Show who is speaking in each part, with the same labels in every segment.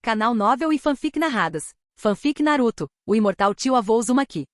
Speaker 1: Canal Novel e Fanfic Narradas. Fanfic Naruto, o imortal tio-avô Uzumaki.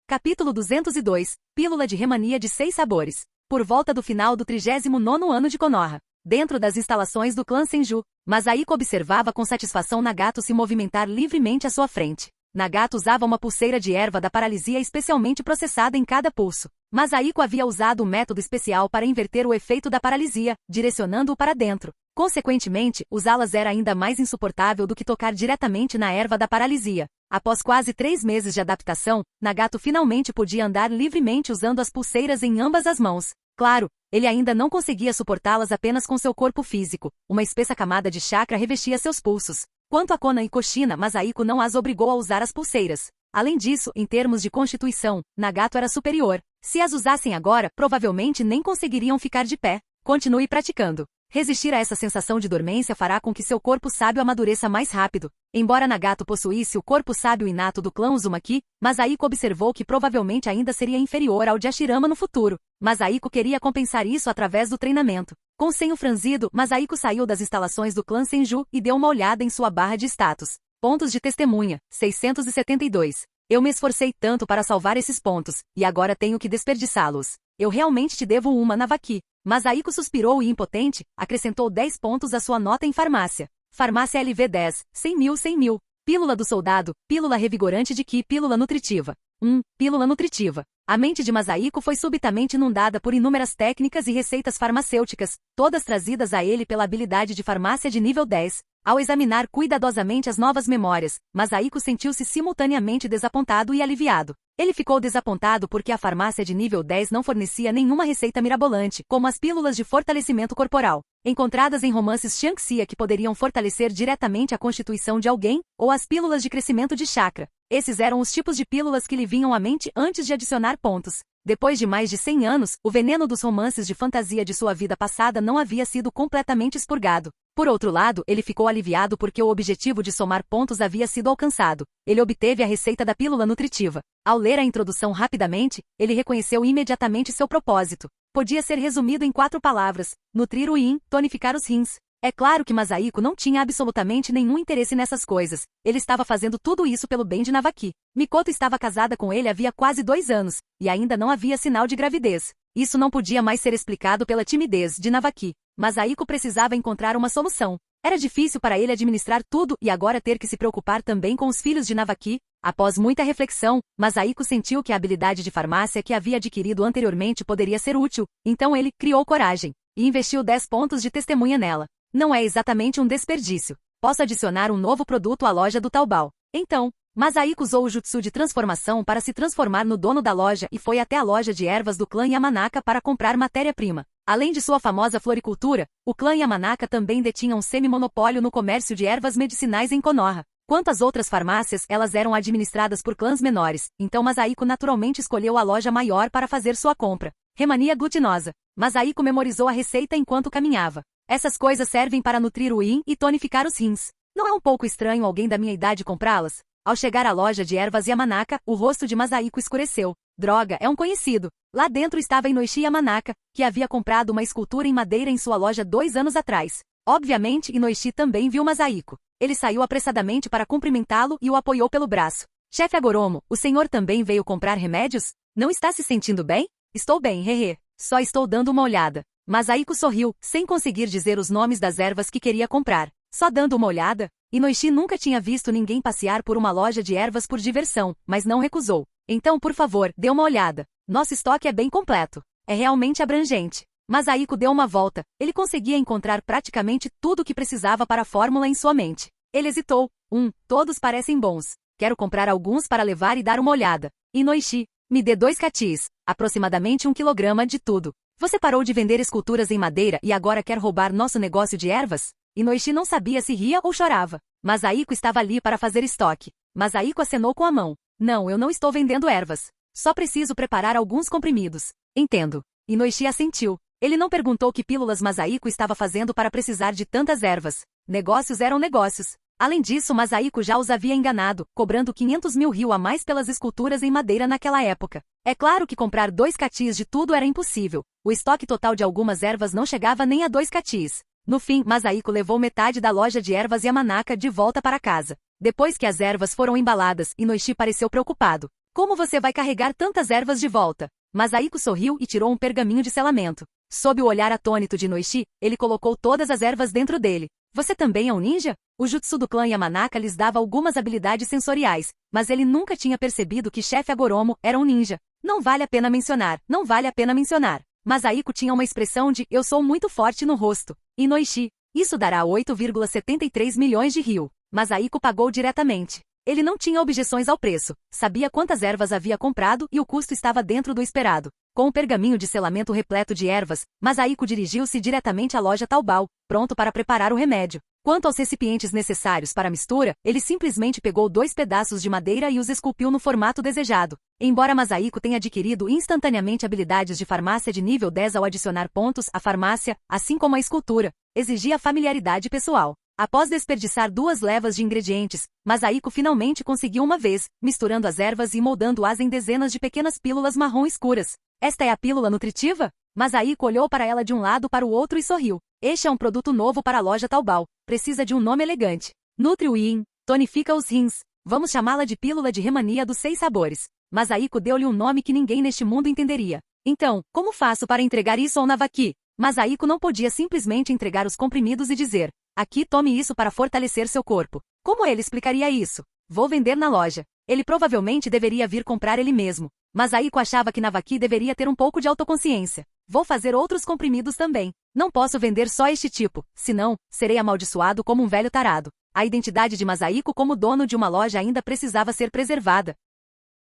Speaker 1: Capítulo 202, Pílula de Remania de 6 sabores. Por volta do final do 39º ano de Konoha, dentro das instalações do clã Senju, Masahiko observava com satisfação Nagato se movimentar livremente à sua frente. Nagato usava uma pulseira de erva da paralisia especialmente processada em cada pulso. Masahiko havia usado um método especial para inverter o efeito da paralisia, direcionando-o para dentro. Consequentemente, usá-las era ainda mais insuportável do que tocar diretamente na erva da paralisia. Após quase 3 meses de adaptação, Nagato finalmente podia andar livremente usando as pulseiras em ambas as mãos. Claro, ele ainda não conseguia suportá-las apenas com seu corpo físico. Uma espessa camada de chakra revestia seus pulsos. Quanto a Konan e Kushina, Masahiko não as obrigou a usar as pulseiras. Além disso, em termos de constituição, Nagato era superior. Se as usassem agora, provavelmente nem conseguiriam ficar de pé. Continue praticando. Resistir a essa sensação de dormência fará com que seu corpo sábio amadureça mais rápido. Embora Nagato possuísse o corpo sábio inato do clã Uzumaki, Masahiko observou que provavelmente ainda seria inferior ao de Hashirama no futuro. Masahiko queria compensar isso através do treinamento. Com o senho franzido, Masahiko saiu das instalações do clã Senju e deu uma olhada em sua barra de status. Pontos de testemunha, 672. Eu me esforcei tanto para salvar esses pontos, e agora tenho que desperdiçá-los. Eu realmente te devo uma Navaki. Masahiko suspirou e impotente, acrescentou 10 pontos à sua nota em farmácia. Farmácia LV10, 100 mil. Pílula do soldado, pílula revigorante de Ki, pílula nutritiva. Pílula nutritiva. A mente de Masahiko foi subitamente inundada por inúmeras técnicas e receitas farmacêuticas, todas trazidas a ele pela habilidade de farmácia de nível 10. Ao examinar cuidadosamente as novas memórias, Masahiko sentiu-se simultaneamente desapontado e aliviado. Ele ficou desapontado porque a farmácia de nível 10 não fornecia nenhuma receita mirabolante, como as pílulas de fortalecimento corporal, encontradas em romances Xianxia que poderiam fortalecer diretamente a constituição de alguém, ou as pílulas de crescimento de chakra. Esses eram os tipos de pílulas que lhe vinham à mente antes de adicionar pontos. Depois de mais de 100 anos, o veneno dos romances de fantasia de sua vida passada não havia sido completamente expurgado. Por outro lado, ele ficou aliviado porque o objetivo de somar pontos havia sido alcançado. Ele obteve a receita da pílula nutritiva. Ao ler a introdução rapidamente, ele reconheceu imediatamente seu propósito. Podia ser resumido em 4 palavras: nutrir o yin, tonificar os rins. É claro que Masahiko não tinha absolutamente nenhum interesse nessas coisas. Ele estava fazendo tudo isso pelo bem de Navaki. Mikoto estava casada com ele havia quase 2 anos, e ainda não havia sinal de gravidez. Isso não podia mais ser explicado pela timidez de Navaki. Masahiko precisava encontrar uma solução. Era difícil para ele administrar tudo e agora ter que se preocupar também com os filhos de Navaki. Após muita reflexão, Masahiko sentiu que a habilidade de farmácia que havia adquirido anteriormente poderia ser útil, então ele criou coragem e investiu 10 pontos de testemunha nela. Não é exatamente um desperdício. Posso adicionar um novo produto à loja do Taobao. Então, Masahiko usou o jutsu de transformação para se transformar no dono da loja e foi até a loja de ervas do clã Yamanaka para comprar matéria-prima. Além de sua famosa floricultura, o clã Yamanaka também detinha um semi-monopólio no comércio de ervas medicinais em Konoha. Quanto às outras farmácias, elas eram administradas por clãs menores, então Masahiko naturalmente escolheu a loja maior para fazer sua compra. Remania glutinosa. Masahiko memorizou a receita enquanto caminhava. Essas coisas servem para nutrir o yin e tonificar os rins. Não é um pouco estranho alguém da minha idade comprá-las? Ao chegar à loja de ervas Yamanaka, o rosto de Masahiko escureceu. Droga, é um conhecido. Lá dentro estava Inoishi Yamanaka, que havia comprado uma escultura em madeira em sua loja 2 anos atrás. Obviamente, Inoishi também viu Masahiko. Ele saiu apressadamente para cumprimentá-lo e o apoiou pelo braço. Chefe Agoromo, o senhor também veio comprar remédios? Não está se sentindo bem? Estou bem, hehe. Só estou dando uma olhada. Masahiko sorriu, sem conseguir dizer os nomes das ervas que queria comprar. Só dando uma olhada? Inoishi nunca tinha visto ninguém passear por uma loja de ervas por diversão, mas não recusou. Então, por favor, dê uma olhada. Nosso estoque é bem completo. É realmente abrangente. Masahiko deu uma volta. Ele conseguia encontrar praticamente tudo o que precisava para a fórmula em sua mente. Ele hesitou. Todos parecem bons. Quero comprar alguns para levar e dar uma olhada. Inoishi, me dê 2 catis, aproximadamente 1 quilograma de tudo. Você parou de vender esculturas em madeira e agora quer roubar nosso negócio de ervas? Inoishi não sabia se ria ou chorava. Masahiko estava ali para fazer estoque. Masahiko acenou com a mão. Não, eu não estou vendendo ervas. Só preciso preparar alguns comprimidos. Entendo. Inoishi assentiu. Ele não perguntou que pílulas Masahiko estava fazendo para precisar de tantas ervas. Negócios eram negócios. Além disso, Masahiko já os havia enganado, cobrando 500 mil ryu a mais pelas esculturas em madeira naquela época. É claro que comprar 2 catis de tudo era impossível. O estoque total de algumas ervas não chegava nem a 2 catis. No fim, Masahiko levou metade da loja de ervas Yamanaka de volta para casa. Depois que as ervas foram embaladas, Inoishi pareceu preocupado. Como você vai carregar tantas ervas de volta? Masahiko sorriu e tirou um pergaminho de selamento. Sob o olhar atônito de Inoishi, ele colocou todas as ervas dentro dele. Você também é um ninja? O jutsu do clã Yamanaka lhes dava algumas habilidades sensoriais, mas ele nunca tinha percebido que chefe Agoromo era um ninja. Não vale a pena mencionar, não vale a pena mencionar. Masahiko tinha uma expressão de eu sou muito forte no rosto. Inoishi, isso dará 8,73 milhões de ryu. Masahiko pagou diretamente. Ele não tinha objeções ao preço, sabia quantas ervas havia comprado e o custo estava dentro do esperado. Com o pergaminho de selamento repleto de ervas, Masahiko dirigiu-se diretamente à loja Taobao, pronto para preparar o remédio. Quanto aos recipientes necessários para a mistura, ele simplesmente pegou 2 pedaços de madeira e os esculpiu no formato desejado. Embora Masahiko tenha adquirido instantaneamente habilidades de farmácia de nível 10 ao adicionar pontos à farmácia, assim como a escultura, exigia familiaridade pessoal. Após desperdiçar 2 levas de ingredientes, Masahiko finalmente conseguiu uma vez, misturando as ervas e moldando-as em dezenas de pequenas pílulas marrom escuras. Esta é a pílula nutritiva? Masahiko olhou para ela de um lado para o outro e sorriu. Este é um produto novo para a loja Taobao. Precisa de um nome elegante. Nutri-Win, tonifica os rins. Vamos chamá-la de pílula de remania dos 6 sabores. Masahiko deu-lhe um nome que ninguém neste mundo entenderia. Então, como faço para entregar isso ao Navaki? Masahiko não podia simplesmente entregar os comprimidos e dizer, aqui tome isso para fortalecer seu corpo. Como ele explicaria isso? Vou vender na loja. Ele provavelmente deveria vir comprar ele mesmo. Masahiko achava que Navaki deveria ter um pouco de autoconsciência. Vou fazer outros comprimidos também. Não posso vender só este tipo, senão, serei amaldiçoado como um velho tarado. A identidade de Masahiko como dono de uma loja ainda precisava ser preservada.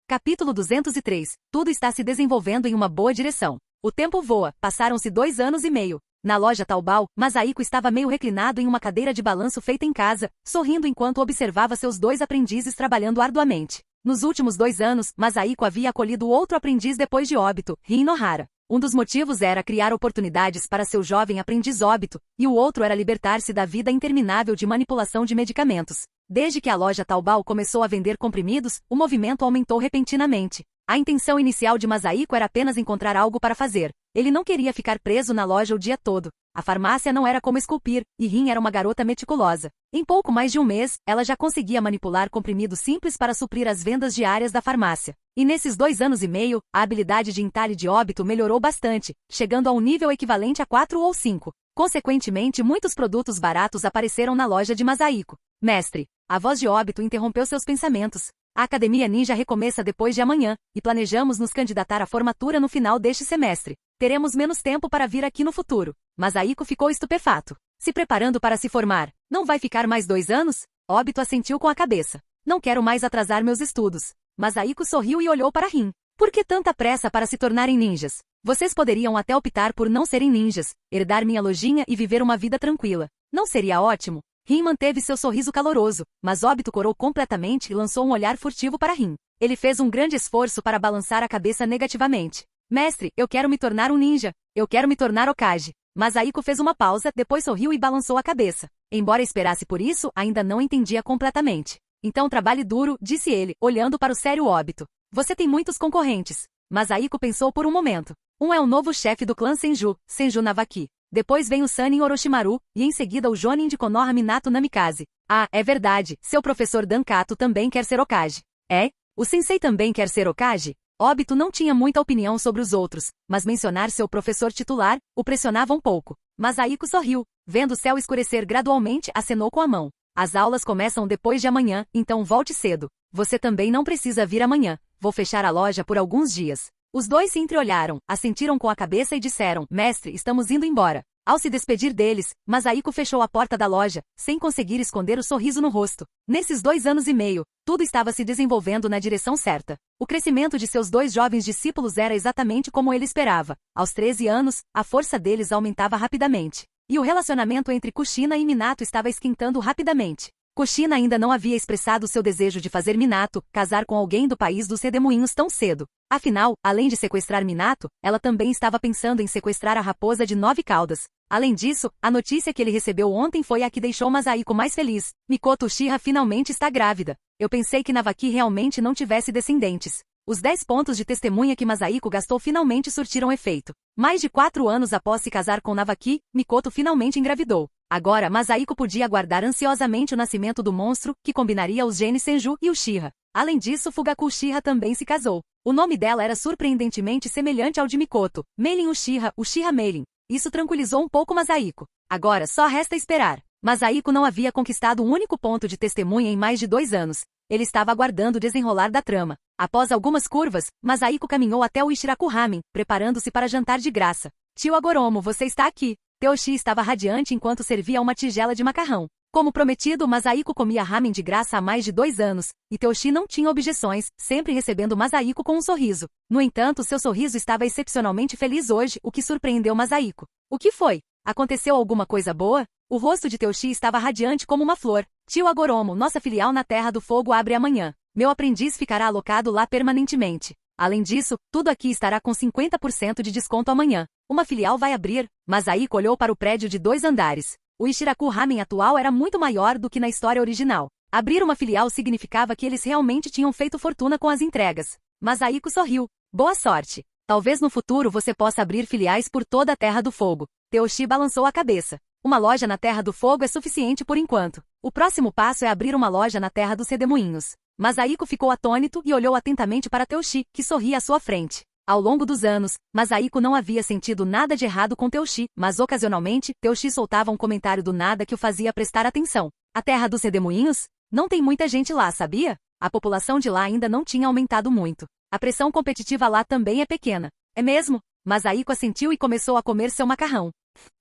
Speaker 1: Capítulo 203. Tudo está se desenvolvendo em uma boa direção. O tempo voa, passaram-se 2 anos e meio. Na loja Taobao, Masahiko estava meio reclinado em uma cadeira de balanço feita em casa, sorrindo enquanto observava seus 2 aprendizes trabalhando arduamente. Nos últimos 2 anos, Masahiko havia acolhido outro aprendiz depois de óbito, Rin Nohara. Um dos motivos era criar oportunidades para seu jovem aprendiz óbito, e o outro era libertar-se da vida interminável de manipulação de medicamentos. Desde que a loja Taobao começou a vender comprimidos, o movimento aumentou repentinamente. A intenção inicial de Masahiko era apenas encontrar algo para fazer. Ele não queria ficar preso na loja o dia todo. A farmácia não era como esculpir, e Rin era uma garota meticulosa. Em pouco mais de um mês, ela já conseguia manipular comprimidos simples para suprir as vendas diárias da farmácia. E nesses 2 anos e meio, a habilidade de entalhe de óbito melhorou bastante, chegando a um nível equivalente a 4 ou 5. Consequentemente, muitos produtos baratos apareceram na loja de Masahiko. Mestre, a voz de óbito interrompeu seus pensamentos. A Academia Ninja recomeça depois de amanhã, e planejamos nos candidatar à formatura no final deste semestre. Teremos menos tempo para vir aqui no futuro. Masahiko ficou estupefato. Se preparando para se formar, não vai ficar mais 2 anos? Óbito assentiu com a cabeça. Não quero mais atrasar meus estudos. Masahiko sorriu e olhou para Rin. Por que tanta pressa para se tornarem ninjas? Vocês poderiam até optar por não serem ninjas, herdar minha lojinha e viver uma vida tranquila. Não seria ótimo? Rin manteve seu sorriso caloroso, mas Óbito corou completamente e lançou um olhar furtivo para Rin. Ele fez um grande esforço para balançar a cabeça negativamente. Mestre, eu quero me tornar um ninja. Eu quero me tornar Hokage. Masahiko fez uma pausa, depois sorriu e balançou a cabeça. Embora esperasse por isso, ainda não entendia completamente. Então trabalhe duro, disse ele, olhando para o sério Óbito. Você tem muitos concorrentes. Masahiko pensou por um momento. Um é o novo chefe do clã Senju, Senju Navaki. Depois vem o Sanin Orochimaru, e em seguida o Jonin de Konoha Minato Namikaze. Ah, é verdade, seu professor Dankato também quer ser Hokage. É? O sensei também quer ser Hokage? Óbito não tinha muita opinião sobre os outros, mas mencionar seu professor titular o pressionava um pouco. Masahiko sorriu. Vendo o céu escurecer gradualmente, acenou com a mão. As aulas começam depois de amanhã, então volte cedo. Você também não precisa vir amanhã. Vou fechar a loja por alguns dias. Os dois se entreolharam, assentiram com a cabeça e disseram, mestre, estamos indo embora. Ao se despedir deles, Masahiko fechou a porta da loja, sem conseguir esconder o sorriso no rosto. Nesses 2 anos e meio, tudo estava se desenvolvendo na direção certa. O crescimento de seus 2 jovens discípulos era exatamente como ele esperava. Aos 13 anos, a força deles aumentava rapidamente. E o relacionamento entre Kushina e Minato estava esquentando rapidamente. Kushina ainda não havia expressado seu desejo de fazer Minato casar com alguém do país dos redemoinhos tão cedo. Afinal, além de sequestrar Minato, ela também estava pensando em sequestrar a raposa de 9 caudas. Além disso, a notícia que ele recebeu ontem foi a que deixou Masahiko mais feliz. Mikoto Uchiha finalmente está grávida. Eu pensei que Navaki realmente não tivesse descendentes. Os 10 pontos de testemunha que Masahiko gastou finalmente surtiram efeito. Mais de 4 anos após se casar com Navaki, Mikoto finalmente engravidou. Agora, Masahiko podia aguardar ansiosamente o nascimento do monstro, que combinaria os genes Senju e Uchiha. Além disso, Fugaku Uchiha também se casou. O nome dela era surpreendentemente semelhante ao de Mikoto, Meilin Uchiha, Uchiha Meilin. Isso tranquilizou um pouco Masahiko. Agora, só resta esperar. Masahiko não havia conquistado um único ponto de testemunha em mais de 2 anos. Ele estava aguardando o desenrolar da trama. Após algumas curvas, Masahiko caminhou até o Ichiraku Ramen, preparando-se para jantar de graça. Tio Agoromo, você está aqui. Teoshi estava radiante enquanto servia uma tigela de macarrão. Como prometido, Masahiko comia ramen de graça há mais de 2 anos, e Teoshi não tinha objeções, sempre recebendo Masahiko com um sorriso. No entanto, seu sorriso estava excepcionalmente feliz hoje, o que surpreendeu Masahiko. O que foi? Aconteceu alguma coisa boa? O rosto de Teoshi estava radiante como uma flor. Tio Agoromo, nossa filial na Terra do Fogo abre amanhã. Meu aprendiz ficará alocado lá permanentemente. Além disso, tudo aqui estará com 50% de desconto amanhã. Uma filial vai abrir. Masahiko olhou para o prédio de 2 andares. O Ichiraku Ramen atual era muito maior do que na história original. Abrir uma filial significava que eles realmente tinham feito fortuna com as entregas. Masahiko sorriu. Boa sorte. Talvez no futuro você possa abrir filiais por toda a Terra do Fogo. Teoshi balançou a cabeça. Uma loja na Terra do Fogo é suficiente por enquanto. O próximo passo é abrir uma loja na Terra dos Redemoinhos. Masahiko ficou atônito e olhou atentamente para Teoshi, que sorria à sua frente. Ao longo dos anos, Masahiko não havia sentido nada de errado com Teoshi, mas ocasionalmente, Teoshi soltava um comentário do nada que o fazia prestar atenção. A Terra dos Redemoinhos? Não tem muita gente lá, sabia? A população de lá ainda não tinha aumentado muito. A pressão competitiva lá também é pequena. É mesmo? Masahiko assentiu e começou a comer seu macarrão.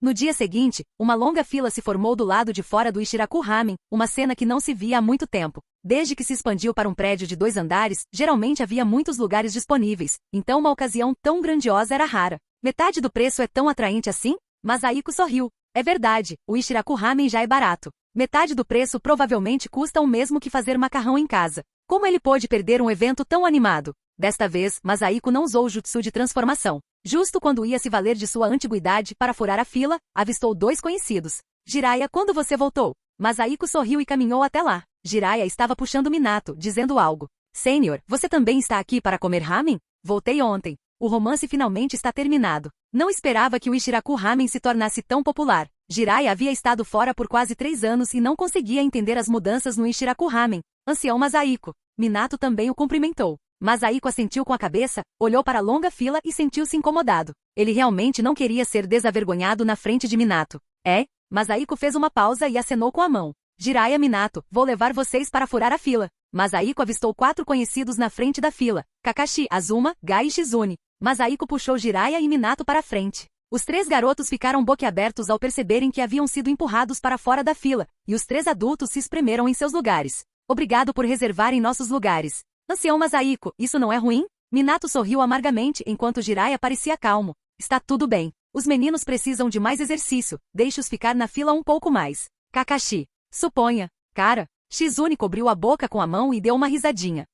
Speaker 1: No dia seguinte, uma longa fila se formou do lado de fora do Ichiraku Ramen, uma cena que não se via há muito tempo. Desde que se expandiu para um prédio de 2 andares, geralmente havia muitos lugares disponíveis, então uma ocasião tão grandiosa era rara. Metade do preço é tão atraente assim? Masahiko sorriu. É verdade, o Ichiraku Ramen já é barato. Metade do preço provavelmente custa o mesmo que fazer macarrão em casa. Como ele pôde perder um evento tão animado? Desta vez, Masahiko não usou o jutsu de transformação. Justo quando ia se valer de sua antiguidade para furar a fila, avistou 2 conhecidos. Jiraiya, quando você voltou? Masahiko sorriu e caminhou até lá. Jiraiya estava puxando Minato, dizendo algo. Sênior, você também está aqui para comer ramen? Voltei ontem. O romance finalmente está terminado. Não esperava que o Ichiraku Ramen se tornasse tão popular. Jiraiya havia estado fora por quase 3 anos e não conseguia entender as mudanças no Ichiraku Ramen. Ancião Masahiko. Minato também o cumprimentou. Masahiko assentiu com a cabeça, olhou para a longa fila e sentiu-se incomodado. Ele realmente não queria ser desavergonhado na frente de Minato. É? Masahiko fez uma pausa e acenou com a mão. Jiraiya, Minato, vou levar vocês para furar a fila. Masahiko avistou 4 conhecidos na frente da fila. Kakashi, Azuma, Gai e Shizune. Masahiko puxou Jiraiya e Minato para a frente. Os 3 garotos ficaram boquiabertos ao perceberem que haviam sido empurrados para fora da fila, e os 3 adultos se espremeram em seus lugares. Obrigado por reservarem nossos lugares. Ancião Masahiko, isso não é ruim? Minato sorriu amargamente enquanto Jiraiya parecia calmo. Está tudo bem. Os meninos precisam de mais exercício, deixe-os ficar na fila um pouco mais. Kakashi. Suponha. Cara. Shizune cobriu a boca com a mão e deu uma risadinha.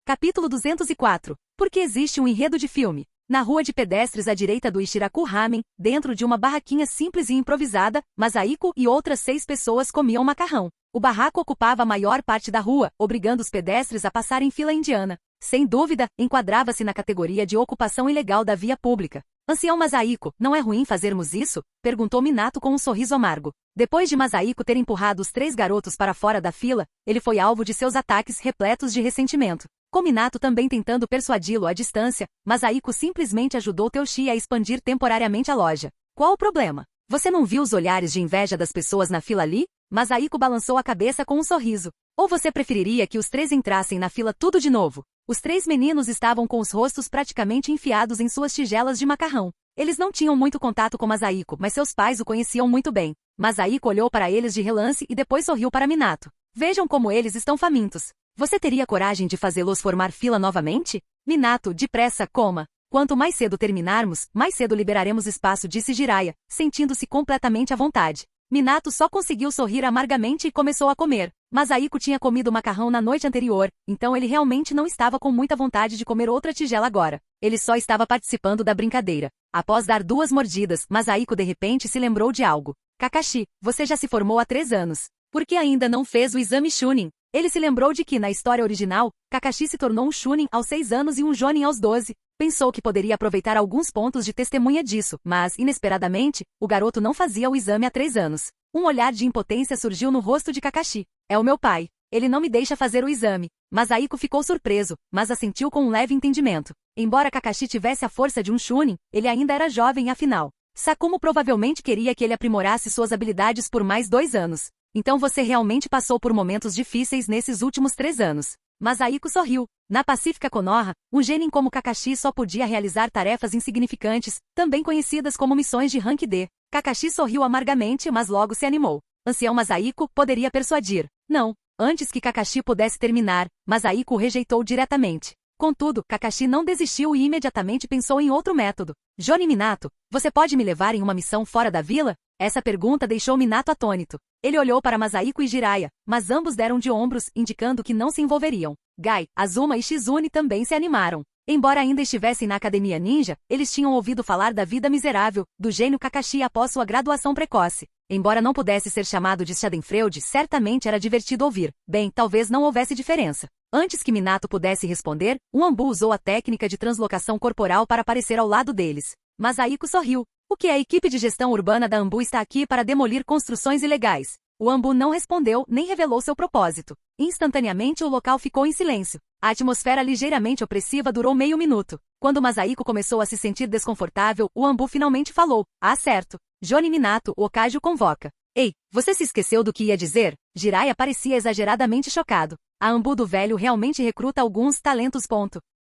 Speaker 1: Capítulo 204. Por que existe um enredo de filme? Na rua de pedestres à direita do Ichiraku Ramen, dentro de uma barraquinha simples e improvisada, Masahiko e outras 6 pessoas comiam macarrão. O barraco ocupava a maior parte da rua, obrigando os pedestres a passar em fila indiana. Sem dúvida, enquadrava-se na categoria de ocupação ilegal da via pública. Ancião Masahiko, não é ruim fazermos isso? Perguntou Minato com um sorriso amargo. Depois de Masahiko ter empurrado os 3 garotos para fora da fila, ele foi alvo de seus ataques repletos de ressentimento. Com Minato também tentando persuadi-lo à distância, Masahiko simplesmente ajudou Teoshi a expandir temporariamente a loja. Qual o problema? Você não viu os olhares de inveja das pessoas na fila ali? Masahiko balançou a cabeça com um sorriso. Ou você preferiria que os 3 entrassem na fila tudo de novo? Os 3 meninos estavam com os rostos praticamente enfiados em suas tigelas de macarrão. Eles não tinham muito contato com Masahiko, mas seus pais o conheciam muito bem. Masahiko olhou para eles de relance e depois sorriu para Minato. Vejam como eles estão famintos. Você teria coragem de fazê-los formar fila novamente? Minato, depressa, coma. Quanto mais cedo terminarmos, mais cedo liberaremos espaço, disse Jiraiya, sentindo-se completamente à vontade. Minato só conseguiu sorrir amargamente e começou a comer. Masahiko tinha comido macarrão na noite anterior, então ele realmente não estava com muita vontade de comer outra tigela agora. Ele só estava participando da brincadeira. Após dar 2 mordidas, Masahiko de repente se lembrou de algo. Kakashi, você já se formou há 3 anos. Por que ainda não fez o exame Chunin? Ele se lembrou de que, na história original, Kakashi se tornou um Chunin aos 6 anos e um Jonin aos 12. Pensou que poderia aproveitar alguns pontos de testemunha disso, mas, inesperadamente, o garoto não fazia o exame há 3 anos. Um olhar de impotência surgiu no rosto de Kakashi. É o meu pai. Ele não me deixa fazer o exame. Masahiko ficou surpreso, mas assentiu com um leve entendimento. Embora Kakashi tivesse a força de um Chunin, ele ainda era jovem afinal. Sakumo provavelmente queria que ele aprimorasse suas habilidades por mais 2 anos. Então você realmente passou por momentos difíceis nesses últimos 3 anos. Masahiko sorriu. Na Pacífica Konoha, um genin como Kakashi só podia realizar tarefas insignificantes, também conhecidas como missões de rank D. Kakashi sorriu amargamente, mas logo se animou. Ancião Masahiko poderia persuadir. Não. Antes que Kakashi pudesse terminar, Masahiko o rejeitou diretamente. Contudo, Kakashi não desistiu e imediatamente pensou em outro método. Jonin Minato, você pode me levar em uma missão fora da vila? Essa pergunta deixou Minato atônito. Ele olhou para Masahiko e Jiraiya, mas ambos deram de ombros, indicando que não se envolveriam. Gai, Azuma e Shizune também se animaram. Embora ainda estivessem na academia ninja, eles tinham ouvido falar da vida miserável do gênio Kakashi após sua graduação precoce. Embora não pudesse ser chamado de Schadenfreude, certamente era divertido ouvir. Bem, talvez não houvesse diferença. Antes que Minato pudesse responder, um Anbu usou a técnica de translocação corporal para aparecer ao lado deles. Masahiko sorriu. O que a equipe de gestão urbana da Anbu está aqui para demolir construções ilegais? O Anbu não respondeu, nem revelou seu propósito. Instantaneamente o local ficou em silêncio. A atmosfera ligeiramente opressiva durou meio minuto. Quando Masahiko começou a se sentir desconfortável, o Anbu finalmente falou. Ah, certo. Jonin Minato, o Hokage o convoca. Ei, você se esqueceu do que ia dizer? Jiraiya parecia exageradamente chocado. A Anbu do velho realmente recruta alguns talentos.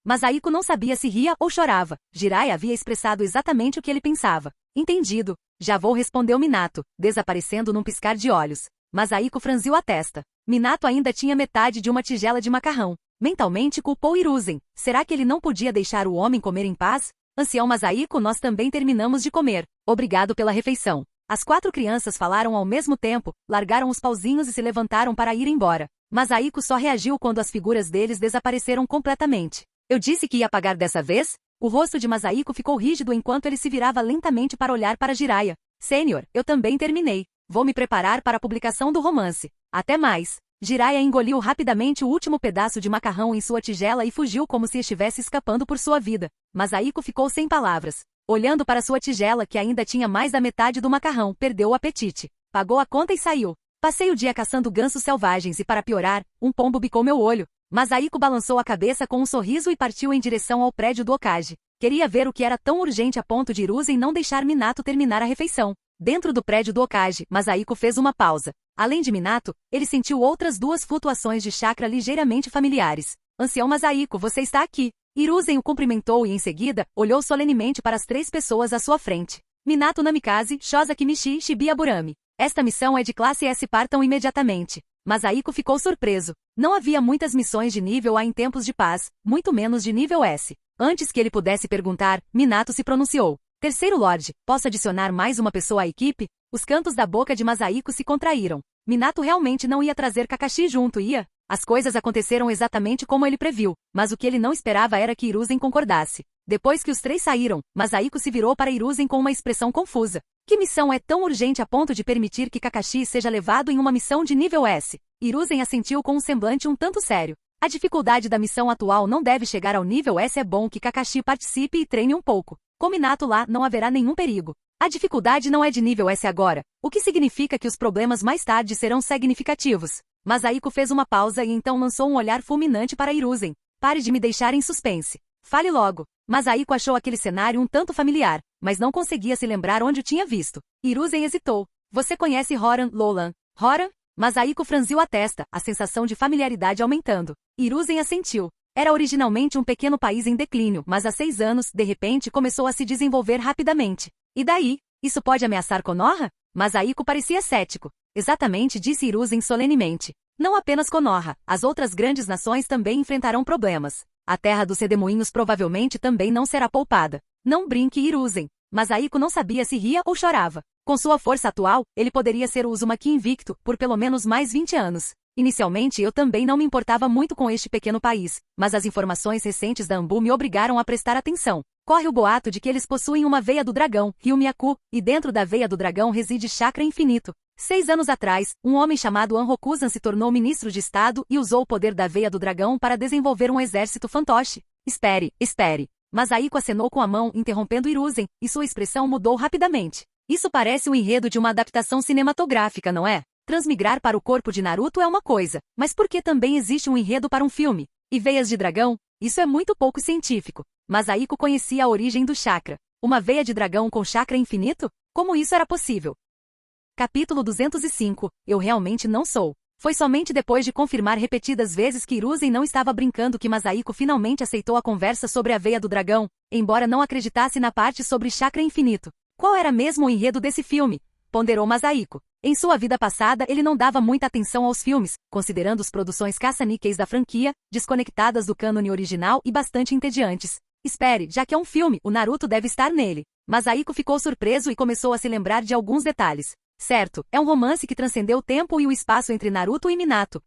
Speaker 1: Masahiko não sabia se ria ou chorava. Jiraiya havia expressado exatamente o que ele pensava. Entendido. Já vou, respondeu Minato, desaparecendo num piscar de olhos. Masahiko franziu a testa. Minato ainda tinha metade de uma tigela de macarrão. Mentalmente culpou Hiruzen. Será que ele não podia deixar o homem comer em paz? Ancião Masahiko, nós também terminamos de comer. Obrigado pela refeição. As 4 crianças falaram ao mesmo tempo, largaram os pauzinhos e se levantaram para ir embora. Masahiko só reagiu quando as figuras deles desapareceram completamente. Eu disse que ia pagar dessa vez? O rosto de Masahiko ficou rígido enquanto ele se virava lentamente para olhar para Jiraiya. Sênior, eu também terminei. Vou me preparar para a publicação do romance. Até mais. Jiraiya engoliu rapidamente o último pedaço de macarrão em sua tigela e fugiu como se estivesse escapando por sua vida. Masahiko ficou sem palavras. Olhando para sua tigela que ainda tinha mais da metade do macarrão, perdeu o apetite. Pagou a conta e saiu. Passei o dia caçando gansos selvagens e, para piorar, um pombo bicou meu olho. Masahiko balançou a cabeça com um sorriso e partiu em direção ao prédio do Hokage. Queria ver o que era tão urgente a ponto de Hiruzen não deixar Minato terminar a refeição. Dentro do prédio do Hokage, Masahiko fez uma pausa. Além de Minato, ele sentiu outras 2 flutuações de chakra ligeiramente familiares. Ancião Masahiko, você está aqui. Hiruzen o cumprimentou e, em seguida, olhou solenemente para as 3 pessoas à sua frente. Minato Namikaze, Shosa Kimichi e Shibuya Burami. Esta missão é de classe S, partam imediatamente. Masahiko ficou surpreso. Não havia muitas missões de nível A em tempos de paz, muito menos de nível S. Antes que ele pudesse perguntar, Minato se pronunciou. Terceiro Lorde, posso adicionar mais uma pessoa à equipe? Os cantos da boca de Masahiko se contraíram. Minato realmente não ia trazer Kakashi junto, ia? As coisas aconteceram exatamente como ele previu, mas o que ele não esperava era que Hiruzen concordasse. Depois que os 3 saíram, Masahiko se virou para Hiruzen com uma expressão confusa. Que missão é tão urgente a ponto de permitir que Kakashi seja levado em uma missão de nível S? Hiruzen assentiu com um semblante um tanto sério. A dificuldade da missão atual não deve chegar ao nível S. É bom que Kakashi participe e treine um pouco. Com Minato lá, não haverá nenhum perigo. A dificuldade não é de nível S agora, o que significa que os problemas mais tarde serão significativos. Masahiko fez uma pausa e então lançou um olhar fulminante para Hiruzen. Pare de me deixar em suspense. Fale logo. Masahiko achou aquele cenário um tanto familiar, mas não conseguia se lembrar onde o tinha visto. Hiruzen hesitou. Você conhece Horan Loulan? Horan? Masahiko franziu a testa, a sensação de familiaridade aumentando. Hiruzen assentiu. Era originalmente um pequeno país em declínio, mas há 6 anos, de repente, começou a se desenvolver rapidamente. E daí? Isso pode ameaçar Konoha? Masahiko parecia cético. Exatamente, disse Hiruzen solenemente. Não apenas Konoha, as outras grandes nações também enfrentarão problemas. A terra dos redemoinhos provavelmente também não será poupada. Não brinque, Hiruzen. Masahiko não sabia se ria ou chorava. Com sua força atual, ele poderia ser o Uzumaki invicto por pelo menos mais 20 anos. Inicialmente eu também não me importava muito com este pequeno país, mas as informações recentes da Anbu me obrigaram a prestar atenção. Corre o boato de que eles possuem uma veia do dragão, Rio Miyaku, e dentro da veia do dragão reside chakra infinito. 6 anos atrás, um homem chamado Anrokusan se tornou ministro de Estado e usou o poder da veia do dragão para desenvolver um exército fantoche. Espere, espere. Masaiko acenou com a mão, interrompendo Hiruzen, e sua expressão mudou rapidamente. Isso parece o enredo de uma adaptação cinematográfica, não é? Transmigrar para o corpo de Naruto é uma coisa, mas por que também existe um enredo para um filme? E veias de dragão? Isso é muito pouco científico. Masaiko conhecia a origem do chakra. Uma veia de dragão com chakra infinito? Como isso era possível? Capítulo 205. Eu realmente não sou. Foi somente depois de confirmar repetidas vezes que Hiruzen não estava brincando que Masaiko finalmente aceitou a conversa sobre a veia do dragão, embora não acreditasse na parte sobre chakra infinito. Qual era mesmo o enredo desse filme? Ponderou Masaiko. Em sua vida passada ele não dava muita atenção aos filmes, considerando as produções caça-níqueis da franquia, desconectadas do cânone original e bastante entediantes. Espere, já que é um filme, o Naruto deve estar nele. Masaiko ficou surpreso e começou a se lembrar de alguns detalhes. Certo, é um romance que transcendeu o tempo e o espaço entre Naruto e Minato.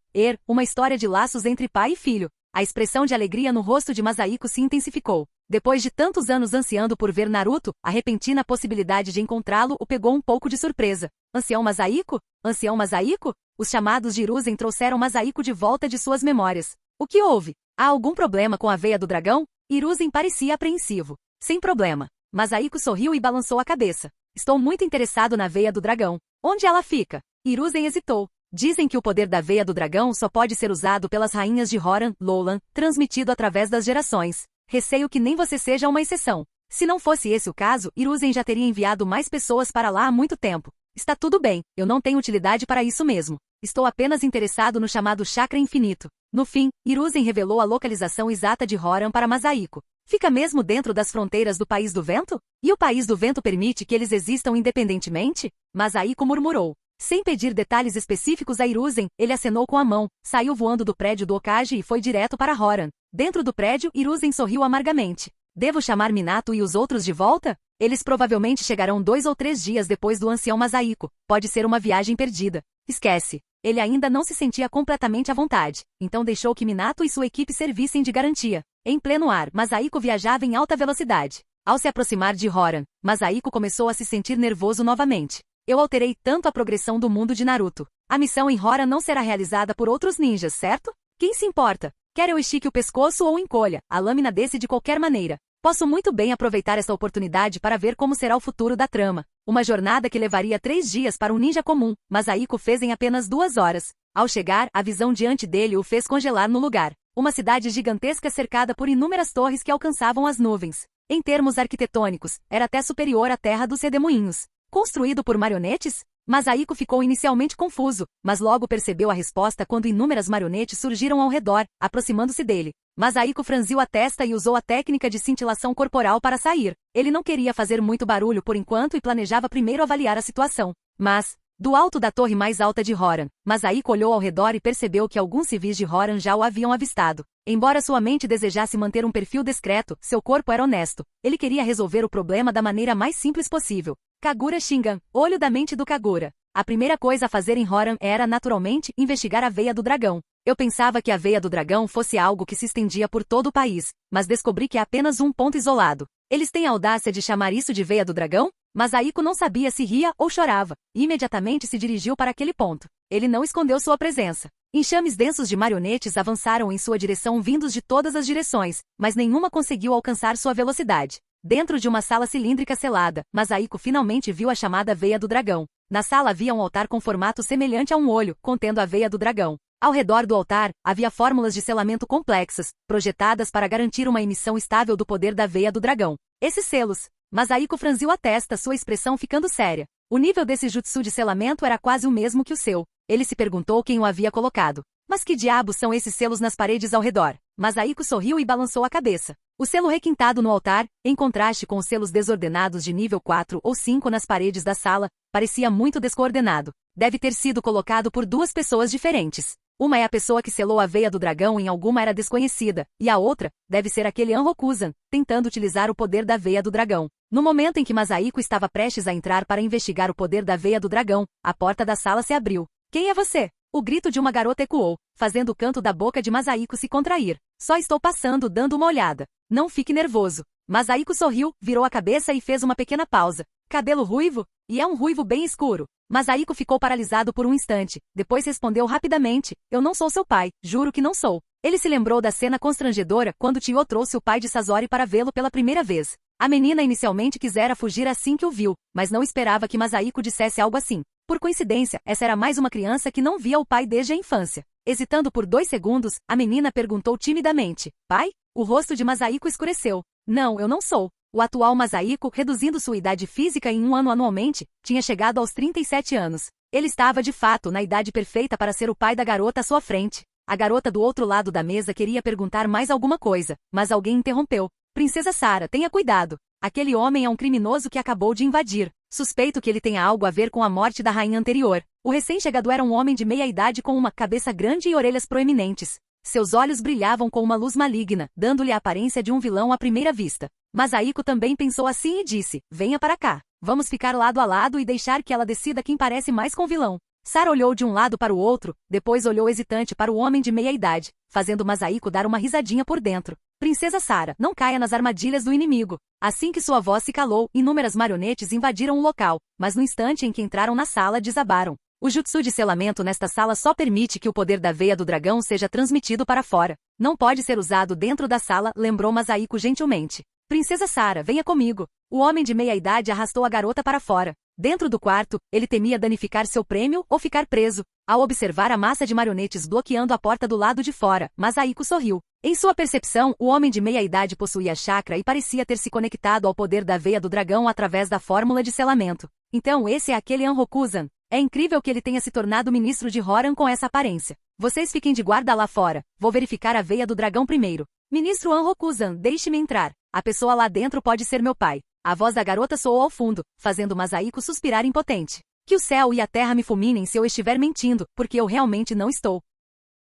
Speaker 1: Uma história de laços entre pai e filho. A expressão de alegria no rosto de Masaiko se intensificou. Depois de tantos anos ansiando por ver Naruto, a repentina possibilidade de encontrá-lo o pegou um pouco de surpresa. Ancião Masaiko? Ancião Masaiko? Os chamados de Hiruzen trouxeram Masaiko de volta de suas memórias. O que houve? Há algum problema com a veia do dragão? Hiruzen parecia apreensivo. Sem problema. Masaiko sorriu e balançou a cabeça. Estou muito interessado na veia do dragão. Onde ela fica? Hiruzen hesitou. Dizem que o poder da veia do dragão só pode ser usado pelas rainhas de Horan, Loulan, transmitido através das gerações. Receio que nem você seja uma exceção. Se não fosse esse o caso, Hiruzen já teria enviado mais pessoas para lá há muito tempo. Está tudo bem, eu não tenho utilidade para isso mesmo. Estou apenas interessado no chamado chakra infinito. No fim, Hiruzen revelou a localização exata de Horan para Masaiko. Fica mesmo dentro das fronteiras do País do Vento? E o País do Vento permite que eles existam independentemente? Masaiko murmurou. Sem pedir detalhes específicos a Hiruzen, ele acenou com a mão, saiu voando do prédio do Hokage e foi direto para Horan. Dentro do prédio, Hiruzen sorriu amargamente. Devo chamar Minato e os outros de volta? Eles provavelmente chegarão 2 ou 3 dias depois do ancião Masaiko. Pode ser uma viagem perdida. Esquece. Ele ainda não se sentia completamente à vontade, então deixou que Minato e sua equipe servissem de garantia. Em pleno ar, Masaiko viajava em alta velocidade. Ao se aproximar de Horan, Masaiko começou a se sentir nervoso novamente. Eu alterei tanto a progressão do mundo de Naruto. A missão em Horan não será realizada por outros ninjas, certo? Quem se importa? Quer eu estique o pescoço ou encolha, a lâmina desce de qualquer maneira. Posso muito bem aproveitar essa oportunidade para ver como será o futuro da trama. Uma jornada que levaria 3 dias para um ninja comum, Masaiko fez em apenas 2 horas. Ao chegar, a visão diante dele o fez congelar no lugar. Uma cidade gigantesca cercada por inúmeras torres que alcançavam as nuvens. Em termos arquitetônicos, era até superior à Terra dos Redemoinhos. Construído por marionetes? Masaiko ficou inicialmente confuso, mas logo percebeu a resposta quando inúmeras marionetes surgiram ao redor, aproximando-se dele. Masaiko franziu a testa e usou a técnica de cintilação corporal para sair. Ele não queria fazer muito barulho por enquanto e planejava primeiro avaliar a situação. Mas, do alto da torre mais alta de Horan, Masaiko olhou ao redor e percebeu que alguns civis de Horan já o haviam avistado. Embora sua mente desejasse manter um perfil discreto, seu corpo era honesto. Ele queria resolver o problema da maneira mais simples possível. Kagura Shingan, olho da mente do Kagura. A primeira coisa a fazer em Horan era, naturalmente, investigar a veia do dragão. Eu pensava que a veia do dragão fosse algo que se estendia por todo o país, mas descobri que é apenas um ponto isolado. Eles têm a audácia de chamar isso de veia do dragão? Masaiko não sabia se ria ou chorava, e imediatamente se dirigiu para aquele ponto. Ele não escondeu sua presença. Enxames densos de marionetes avançaram em sua direção vindos de todas as direções, mas nenhuma conseguiu alcançar sua velocidade. Dentro de uma sala cilíndrica selada, Masaiko finalmente viu a chamada veia do dragão. Na sala havia um altar com formato semelhante a um olho, contendo a veia do dragão. Ao redor do altar, havia fórmulas de selamento complexas, projetadas para garantir uma emissão estável do poder da veia do dragão. Esses selos. Masaiko franziu a testa, sua expressão ficando séria. O nível desse jutsu de selamento era quase o mesmo que o seu. Ele se perguntou quem o havia colocado. Mas que diabos são esses selos nas paredes ao redor? Masaiko sorriu e balançou a cabeça. O selo requintado no altar, em contraste com os selos desordenados de nível 4 ou 5 nas paredes da sala, parecia muito descoordenado. Deve ter sido colocado por 2 pessoas diferentes. Uma é a pessoa que selou a veia do dragão em alguma era desconhecida, e a outra deve ser aquele Anrokusan, tentando utilizar o poder da veia do dragão. No momento em que Masaiko estava prestes a entrar para investigar o poder da veia do dragão, a porta da sala se abriu. Quem é você? O grito de uma garota ecoou, fazendo o canto da boca de Masaiko se contrair. Só estou passando dando uma olhada. Não fique nervoso. Masahiko sorriu, virou a cabeça e fez uma pequena pausa. Cabelo ruivo? E é um ruivo bem escuro. Masahiko ficou paralisado por um instante, depois respondeu rapidamente, eu não sou seu pai, juro que não sou. Ele se lembrou da cena constrangedora quando Tio trouxe o pai de Sasori para vê-lo pela primeira vez. A menina inicialmente quisera fugir assim que o viu, mas não esperava que Masahiko dissesse algo assim. Por coincidência, essa era mais uma criança que não via o pai desde a infância. Hesitando por 2 segundos, a menina perguntou timidamente, pai? O rosto de Masahiko escureceu. Não, eu não sou. O atual Masahiko, reduzindo sua idade física em 1 ano anualmente, tinha chegado aos 37 anos. Ele estava, de fato, na idade perfeita para ser o pai da garota à sua frente. A garota do outro lado da mesa queria perguntar mais alguma coisa, mas alguém interrompeu. Princesa Sarah, tenha cuidado. Aquele homem é um criminoso que acabou de invadir. Suspeito que ele tenha algo a ver com a morte da rainha anterior. O recém-chegado era um homem de meia idade com uma cabeça grande e orelhas proeminentes. Seus olhos brilhavam com uma luz maligna, dando-lhe a aparência de um vilão à primeira vista. Masahiko também pensou assim e disse, venha para cá. Vamos ficar lado a lado e deixar que ela decida quem parece mais com o vilão. Sarah olhou de um lado para o outro, depois olhou hesitante para o homem de meia idade, fazendo Masahiko dar uma risadinha por dentro. Princesa Sarah, não caia nas armadilhas do inimigo. Assim que sua voz se calou, inúmeras marionetes invadiram o local, mas no instante em que entraram na sala desabaram. O jutsu de selamento nesta sala só permite que o poder da veia do dragão seja transmitido para fora. Não pode ser usado dentro da sala, lembrou Masahiko gentilmente. Princesa Sarah, venha comigo. O homem de meia idade arrastou a garota para fora. Dentro do quarto, ele temia danificar seu prêmio ou ficar preso. Ao observar a massa de marionetes bloqueando a porta do lado de fora, Masahiko sorriu. Em sua percepção, o homem de meia idade possuía chakra e parecia ter se conectado ao poder da veia do dragão através da fórmula de selamento. Então esse é aquele Anrokuzan. É incrível que ele tenha se tornado ministro de Horan com essa aparência. Vocês fiquem de guarda lá fora. Vou verificar a veia do dragão primeiro. Ministro Anrokuzan, deixe-me entrar. A pessoa lá dentro pode ser meu pai. A voz da garota soou ao fundo, fazendo Masahiko suspirar impotente. Que o céu e a terra me fulminem se eu estiver mentindo, porque eu realmente não estou.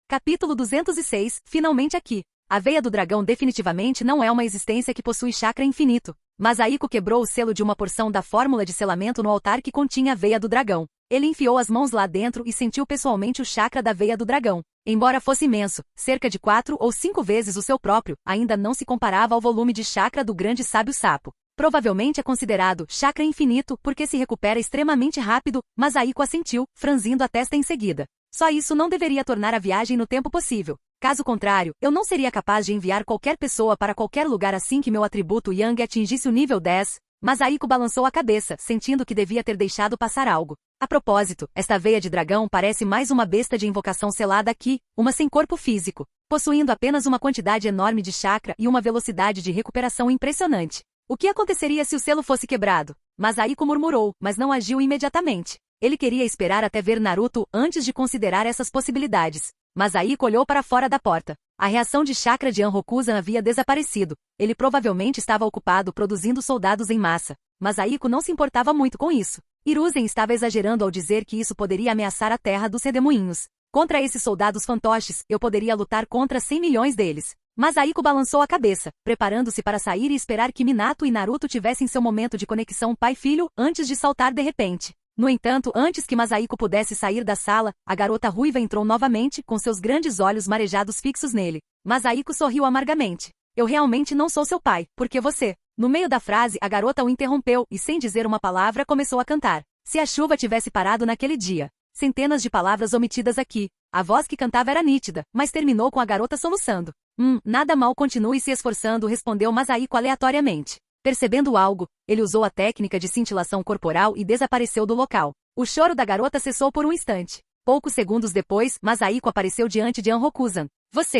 Speaker 1: Capítulo 206, finalmente aqui. A veia do dragão definitivamente não é uma existência que possui chakra infinito. Masahiko quebrou o selo de uma porção da fórmula de selamento no altar que continha a veia do dragão. Ele enfiou as mãos lá dentro e sentiu pessoalmente o chakra da veia do dragão. Embora fosse imenso, cerca de 4 ou 5 vezes o seu próprio, ainda não se comparava ao volume de chakra do grande sábio sapo. Provavelmente é considerado chakra infinito porque se recupera extremamente rápido, Masahiko assentiu, franzindo a testa em seguida. Só isso não deveria tornar a viagem no tempo possível. Caso contrário, eu não seria capaz de enviar qualquer pessoa para qualquer lugar assim que meu atributo Yang atingisse o nível 10. Masahiko balançou a cabeça, sentindo que devia ter deixado passar algo. A propósito, esta veia de dragão parece mais uma besta de invocação selada aqui, uma sem corpo físico, possuindo apenas uma quantidade enorme de chakra e uma velocidade de recuperação impressionante. O que aconteceria se o selo fosse quebrado? Masahiko murmurou, mas não agiu imediatamente. Ele queria esperar até ver Naruto antes de considerar essas possibilidades. Masahiko olhou para fora da porta. A reação de chakra de Anrokuzan havia desaparecido. Ele provavelmente estava ocupado produzindo soldados em massa. Masahiko não se importava muito com isso. Hiruzen estava exagerando ao dizer que isso poderia ameaçar a terra dos redemoinhos. Contra esses soldados fantoches, eu poderia lutar contra 100 milhões deles. Masahiko balançou a cabeça, preparando-se para sair e esperar que Minato e Naruto tivessem seu momento de conexão pai-filho antes de saltar de repente. No entanto, antes que Masahiko pudesse sair da sala, a garota ruiva entrou novamente, com seus grandes olhos marejados fixos nele. Masahiko sorriu amargamente. Eu realmente não sou seu pai, porque você... No meio da frase, a garota o interrompeu e, sem dizer uma palavra, começou a cantar. Se a chuva tivesse parado naquele dia. Centenas de palavras omitidas aqui. A voz que cantava era nítida, mas terminou com a garota soluçando. Nada mal, continue se esforçando, respondeu Masahiko aleatoriamente. Percebendo algo, ele usou a técnica de cintilação corporal e desapareceu do local. O choro da garota cessou por um instante. Poucos segundos depois, Masahiko apareceu diante de Anrokuzan.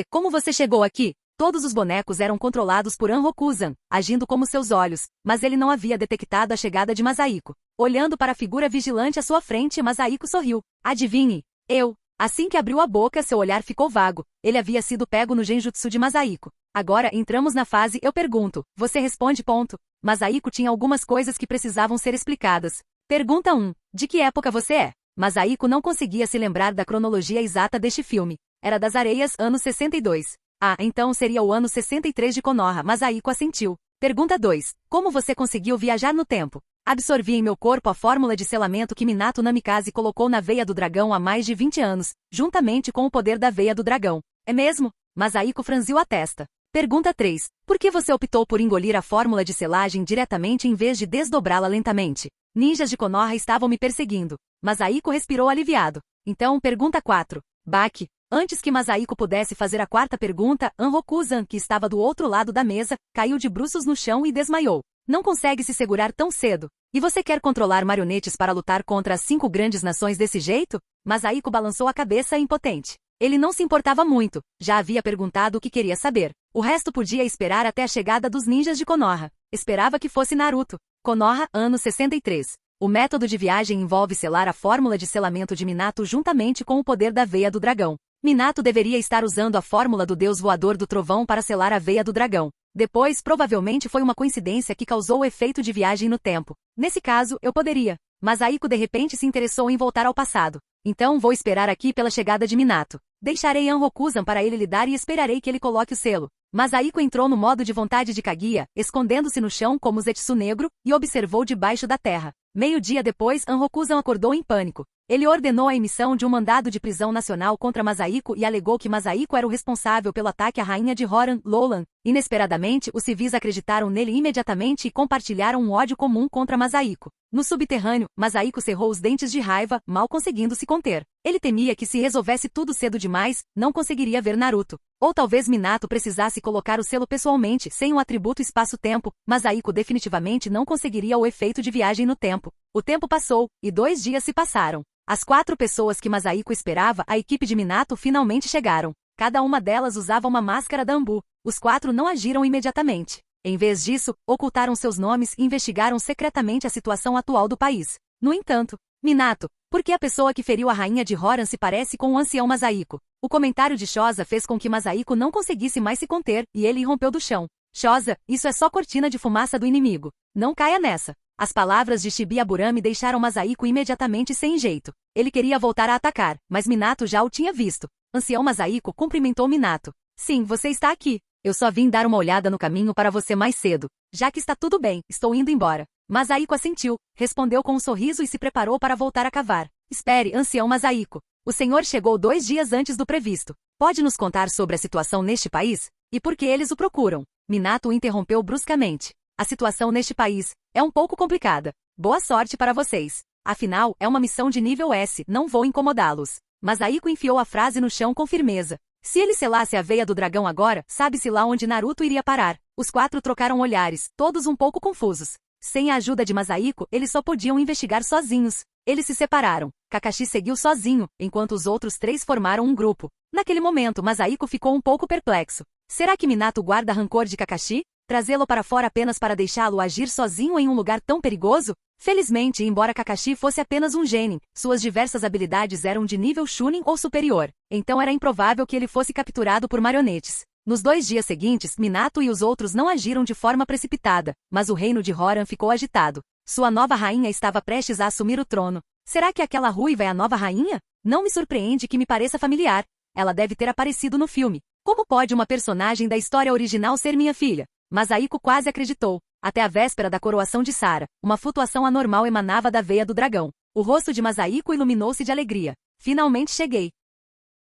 Speaker 1: Como você chegou aqui? Todos os bonecos eram controlados por Anrokuzan, agindo como seus olhos, mas ele não havia detectado a chegada de Masahiko. Olhando para a figura vigilante à sua frente, Masahiko sorriu. Adivinhe, eu. Assim que abriu a boca, seu olhar ficou vago. Ele havia sido pego no genjutsu de Masahiko. Agora entramos na fase eu pergunto. Você responde ponto. Masahiko tinha algumas coisas que precisavam ser explicadas. Pergunta 1. De que época você é? Masahiko não conseguia se lembrar da cronologia exata deste filme. Era das Areias, ano 62. Ah, então seria o ano 63 de Konoha. Masahiko assentiu. Pergunta 2. Como você conseguiu viajar no tempo? Absorvi em meu corpo a fórmula de selamento que Minato Namikaze colocou na veia do dragão há mais de 20 anos, juntamente com o poder da veia do dragão. É mesmo? Masahiko franziu a testa. Pergunta 3. Por que você optou por engolir a fórmula de selagem diretamente em vez de desdobrá-la lentamente? Ninjas de Konoha estavam me perseguindo. Masahiko respirou aliviado. Então, pergunta 4. Baki. Antes que Masahiko pudesse fazer a quarta pergunta, Anrokuzan, que estava do outro lado da mesa, caiu de bruços no chão e desmaiou. Não consegue se segurar tão cedo. E você quer controlar marionetes para lutar contra as 5 grandes nações desse jeito? Masahiko balançou a cabeça impotente. Ele não se importava muito, já havia perguntado o que queria saber. O resto podia esperar até a chegada dos ninjas de Konoha. Esperava que fosse Naruto. Konoha, ano 63. O método de viagem envolve selar a fórmula de selamento de Minato juntamente com o poder da veia do dragão. Minato deveria estar usando a fórmula do deus voador do trovão para selar a veia do dragão. Depois, provavelmente foi uma coincidência que causou o efeito de viagem no tempo. Nesse caso, eu poderia. Masahiko de repente se interessou em voltar ao passado. Então vou esperar aqui pela chegada de Minato. Deixarei Anrokuzan para ele lidar e esperarei que ele coloque o selo. Masahiko entrou no modo de vontade de Kaguya, escondendo-se no chão como Zetsu negro, e observou debaixo da terra. Meio-dia depois, Anrokuzan acordou em pânico. Ele ordenou a emissão de um mandado de prisão nacional contra Masahiko e alegou que Masahiko era o responsável pelo ataque à rainha de Horan, Lolan. Inesperadamente, os civis acreditaram nele imediatamente e compartilharam um ódio comum contra Masahiko. No subterrâneo, Masahiko cerrou os dentes de raiva, mal conseguindo se conter. Ele temia que se resolvesse tudo cedo demais, não conseguiria ver Naruto. Ou talvez Minato precisasse colocar o selo pessoalmente, sem o atributo espaço-tempo. Masahiko definitivamente não conseguiria o efeito de viagem no tempo. O tempo passou, e 2 dias se passaram. As 4 pessoas que Masahiko esperava, a equipe de Minato finalmente chegaram. Cada uma delas usava uma máscara Danbu. Os 4 não agiram imediatamente. Em vez disso, ocultaram seus nomes e investigaram secretamente a situação atual do país. No entanto, Minato, por que a pessoa que feriu a rainha de Horan se parece com o ancião Masahiko? O comentário de Shoza fez com que Masahiko não conseguisse mais se conter, e ele irrompeu do chão. Shoza, isso é só cortina de fumaça do inimigo. Não caia nessa. As palavras de Shibuya-Burami deixaram Masahiko imediatamente sem jeito. Ele queria voltar a atacar, mas Minato já o tinha visto. Ancião Masahiko cumprimentou Minato. Sim, você está aqui. Eu só vim dar uma olhada no caminho para você mais cedo. Já que está tudo bem, estou indo embora. Masahiko assentiu, respondeu com um sorriso e se preparou para voltar a cavar. Espere, ancião Masahiko. O senhor chegou 2 dias antes do previsto. Pode nos contar sobre a situação neste país? E por que eles o procuram? Minato o interrompeu bruscamente. A situação neste país é um pouco complicada. Boa sorte para vocês. Afinal, é uma missão de nível S, não vou incomodá-los. Masahiko enfiou a frase no chão com firmeza. Se ele selasse a veia do dragão agora, sabe-se lá onde Naruto iria parar. Os 4 trocaram olhares, todos um pouco confusos. Sem a ajuda de Masahiko, eles só podiam investigar sozinhos. Eles se separaram. Kakashi seguiu sozinho, enquanto os outros 3 formaram um grupo. Naquele momento, Masahiko ficou um pouco perplexo. Será que Minato guarda rancor de Kakashi? Trazê-lo para fora apenas para deixá-lo agir sozinho em um lugar tão perigoso? Felizmente, embora Kakashi fosse apenas um genin, suas diversas habilidades eram de nível Chunin ou superior. Então era improvável que ele fosse capturado por marionetes. Nos 2 dias seguintes, Minato e os outros não agiram de forma precipitada, mas o reino de Horan ficou agitado. Sua nova rainha estava prestes a assumir o trono. Será que aquela ruiva é a nova rainha? Não me surpreende que me pareça familiar. Ela deve ter aparecido no filme. Como pode uma personagem da história original ser minha filha? Masahiko quase acreditou. Até a véspera da coroação de Sara, uma flutuação anormal emanava da veia do dragão. O rosto de Masahiko iluminou-se de alegria. Finalmente cheguei.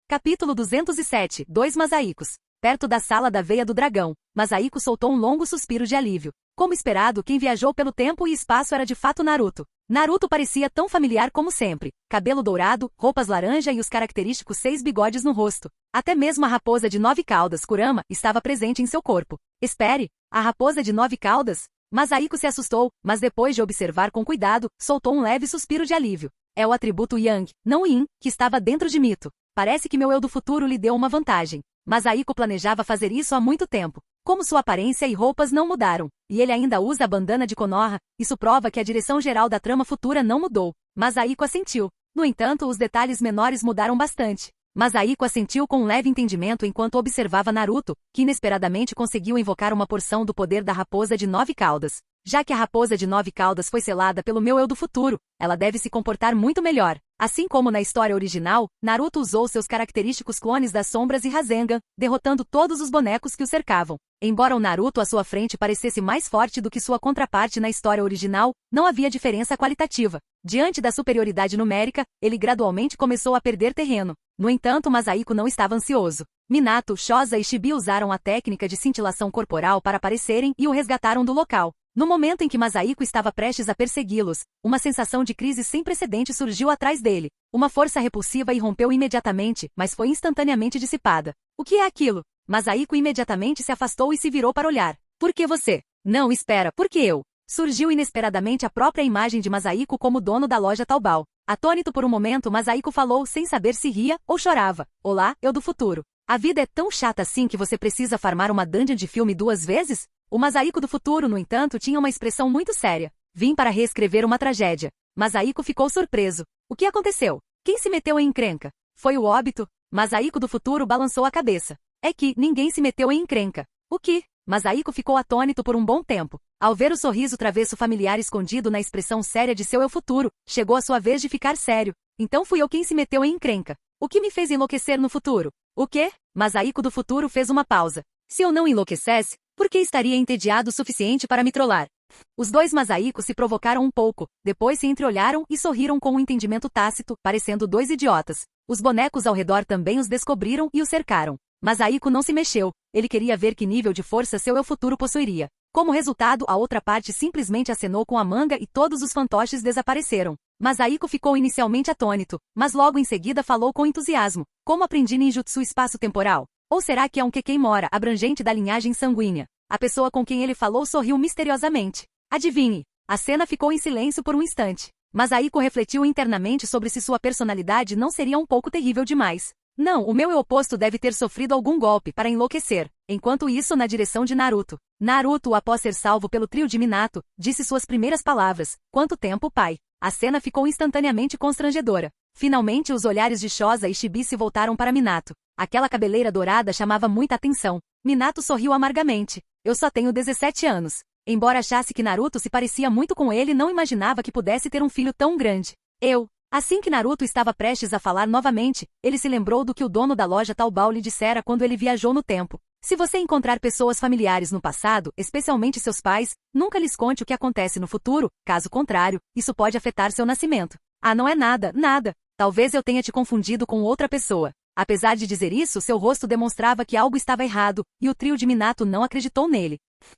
Speaker 1: Capítulo 207. 2 Masahikos. Perto da sala da veia do dragão, Masahiko soltou um longo suspiro de alívio. Como esperado, quem viajou pelo tempo e espaço era de fato Naruto. Naruto parecia tão familiar como sempre. Cabelo dourado, roupas laranja e os característicos 6 bigodes no rosto. Até mesmo a raposa de 9 caudas, Kurama, estava presente em seu corpo. Espere, a raposa de 9 caudas? Masahiko se assustou, mas depois de observar com cuidado, soltou um leve suspiro de alívio. É o atributo Yang, não Yin, que estava dentro de Mito. Parece que meu eu do futuro lhe deu uma vantagem. Masahiko planejava fazer isso há muito tempo. Como sua aparência e roupas não mudaram, e ele ainda usa a bandana de Konoha, isso prova que a direção geral da trama futura não mudou. Masahiko assentiu. No entanto, os detalhes menores mudaram bastante. Masahiko assentiu com um leve entendimento enquanto observava Naruto, que inesperadamente conseguiu invocar uma porção do poder da raposa de 9 caudas. Já que a raposa de 9 caudas foi selada pelo meu eu do futuro, ela deve se comportar muito melhor. Assim como na história original, Naruto usou seus característicos clones das sombras e Rasengan, derrotando todos os bonecos que o cercavam. Embora o Naruto à sua frente parecesse mais forte do que sua contraparte na história original, não havia diferença qualitativa. Diante da superioridade numérica, ele gradualmente começou a perder terreno. No entanto, Masahiko não estava ansioso. Minato, Shoza e Shibi usaram a técnica de cintilação corporal para aparecerem e o resgataram do local. No momento em que Masahiko estava prestes a persegui-los, uma sensação de crise sem precedentes surgiu atrás dele. Uma força repulsiva irrompeu imediatamente, mas foi instantaneamente dissipada. O que é aquilo? Masahiko imediatamente se afastou e se virou para olhar. Por que você? Não, espera, por que eu? Surgiu inesperadamente a própria imagem de Masahiko como dono da loja Taobao. Atônito por um momento, Masahiko falou sem saber se ria ou chorava. Olá, eu do futuro. A vida é tão chata assim que você precisa farmar uma dungeon de filme 2 vezes? O Masahiko do futuro, no entanto, tinha uma expressão muito séria. Vim para reescrever uma tragédia. Masahiko ficou surpreso. O que aconteceu? Quem se meteu em encrenca? Foi o óbito? Masahiko do futuro balançou a cabeça. É que ninguém se meteu em encrenca. O que? Masahiko ficou atônito por um bom tempo. Ao ver o sorriso travesso familiar escondido na expressão séria de seu eu futuro, chegou a sua vez de ficar sério. Então fui eu quem se meteu em encrenca. O que me fez enlouquecer no futuro? O quê? Masahiko do futuro fez uma pausa. Se eu não enlouquecesse, por que estaria entediado o suficiente para me trollar? Os dois Masahiko se provocaram um pouco, depois se entreolharam e sorriram com um entendimento tácito, parecendo dois idiotas. Os bonecos ao redor também os descobriram e o cercaram. Masahiko não se mexeu, ele queria ver que nível de força seu eu futuro possuiria. Como resultado, a outra parte simplesmente acenou com a manga e todos os fantoches desapareceram. Masahiko ficou inicialmente atônito, mas logo em seguida falou com entusiasmo. Como aprendi ninjutsu espaço-temporal? Ou será que é um Kekemora abrangente da linhagem sanguínea? A pessoa com quem ele falou sorriu misteriosamente. Adivinhe. A cena ficou em silêncio por um instante. Masahiko refletiu internamente sobre se sua personalidade não seria um pouco terrível demais. Não, o meu eu oposto deve ter sofrido algum golpe para enlouquecer. Enquanto isso, na direção de Naruto. Naruto, após ser salvo pelo trio de Minato, disse suas primeiras palavras. Quanto tempo, pai? A cena ficou instantaneamente constrangedora. Finalmente, os olhares de Shoza e Shibi se voltaram para Minato. Aquela cabeleira dourada chamava muita atenção. Minato sorriu amargamente. Eu só tenho 17 anos. Embora achasse que Naruto se parecia muito com ele, não imaginava que pudesse ter um filho tão grande. Assim que Naruto estava prestes a falar novamente, ele se lembrou do que o dono da loja Taobao lhe dissera quando ele viajou no tempo. Se você encontrar pessoas familiares no passado, especialmente seus pais, nunca lhes conte o que acontece no futuro, caso contrário, isso pode afetar seu nascimento. Ah, não é nada, nada. Talvez eu tenha te confundido com outra pessoa. Apesar de dizer isso, seu rosto demonstrava que algo estava errado, e o trio de Minato não acreditou nele.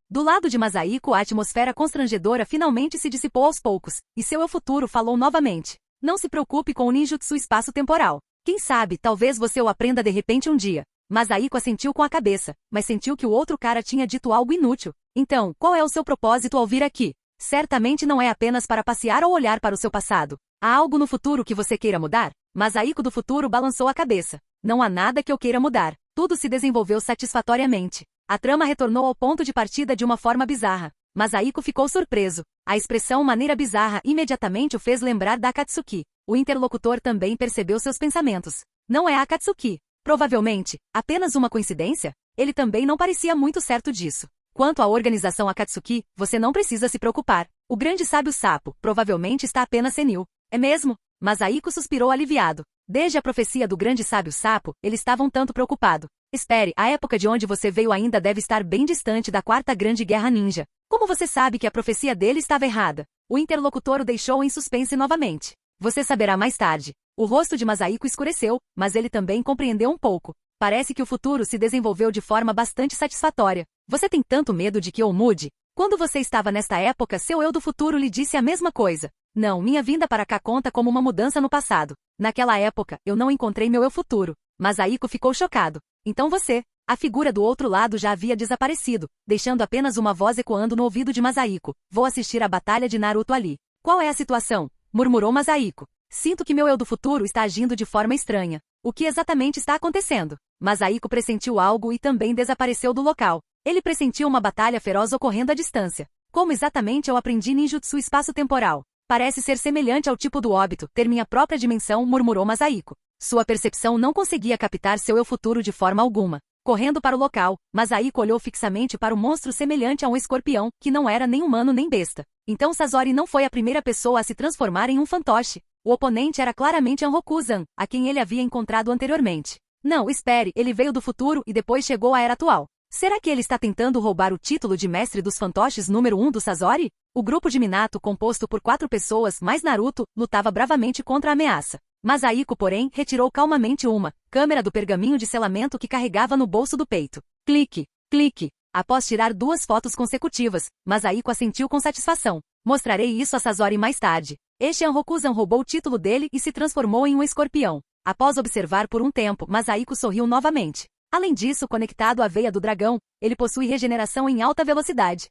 Speaker 1: Do lado de Masahiko, a atmosfera constrangedora finalmente se dissipou aos poucos, e seu eu futuro falou novamente. Não se preocupe com o ninjutsu espaço-temporal. Quem sabe, talvez você o aprenda de repente um dia. Masahiko assentiu com a cabeça, mas sentiu que o outro cara tinha dito algo inútil. Então, qual é o seu propósito ao vir aqui? Certamente não é apenas para passear ou olhar para o seu passado. Há algo no futuro que você queira mudar? Masahiko do futuro balançou a cabeça. Não há nada que eu queira mudar. Tudo se desenvolveu satisfatoriamente. A trama retornou ao ponto de partida de uma forma bizarra. Masahiko ficou surpreso. A expressão maneira bizarra imediatamente o fez lembrar da Akatsuki. O interlocutor também percebeu seus pensamentos. Não é a Akatsuki. Provavelmente, apenas uma coincidência? Ele também não parecia muito certo disso. Quanto à organização Akatsuki, você não precisa se preocupar. O grande sábio sapo provavelmente está apenas senil. É mesmo? Masahiko suspirou aliviado. Desde a profecia do grande sábio sapo, ele estava um tanto preocupado. Espere, a época de onde você veio ainda deve estar bem distante da Quarta Grande Guerra Ninja. Como você sabe que a profecia dele estava errada? O interlocutor o deixou em suspense novamente. Você saberá mais tarde. O rosto de Masahiko escureceu, mas ele também compreendeu um pouco. Parece que o futuro se desenvolveu de forma bastante satisfatória. Você tem tanto medo de que eu mude? Quando você estava nesta época, seu eu do futuro lhe disse a mesma coisa. Não, minha vinda para cá conta como uma mudança no passado. Naquela época, eu não encontrei meu eu futuro. Masahiko ficou chocado. Então você... A figura do outro lado já havia desaparecido, deixando apenas uma voz ecoando no ouvido de Masahiko. Vou assistir à batalha de Naruto ali. Qual é a situação? Murmurou Masahiko. Sinto que meu eu do futuro está agindo de forma estranha. O que exatamente está acontecendo? Masahiko pressentiu algo e também desapareceu do local. Ele pressentiu uma batalha feroz ocorrendo à distância. Como exatamente eu aprendi ninjutsu espaço-temporal? Parece ser semelhante ao tipo do óbito, ter minha própria dimensão, murmurou Masahiko. Sua percepção não conseguia captar seu eu futuro de forma alguma. Correndo para o local, Masahiko olhou fixamente para o monstro semelhante a um escorpião, que não era nem humano nem besta. Então Sasori não foi a primeira pessoa a se transformar em um fantoche. O oponente era claramente Anroku-san, a quem ele havia encontrado anteriormente. Não, espere, ele veio do futuro e depois chegou à era atual. Será que ele está tentando roubar o título de mestre dos fantoches número 1 do Sasori? O grupo de Minato, composto por 4 pessoas mais Naruto, lutava bravamente contra a ameaça. Masahiko, porém, retirou calmamente uma câmera do pergaminho de selamento que carregava no bolso do peito. Clique, clique. Após tirar 2 fotos consecutivas, Masahiko assentiu com satisfação. Mostrarei isso a Sasori mais tarde. Este Anrokuzan roubou o título dele e se transformou em um escorpião. Após observar por um tempo, Masahiko sorriu novamente. Além disso, conectado à veia do dragão, ele possui regeneração em alta velocidade.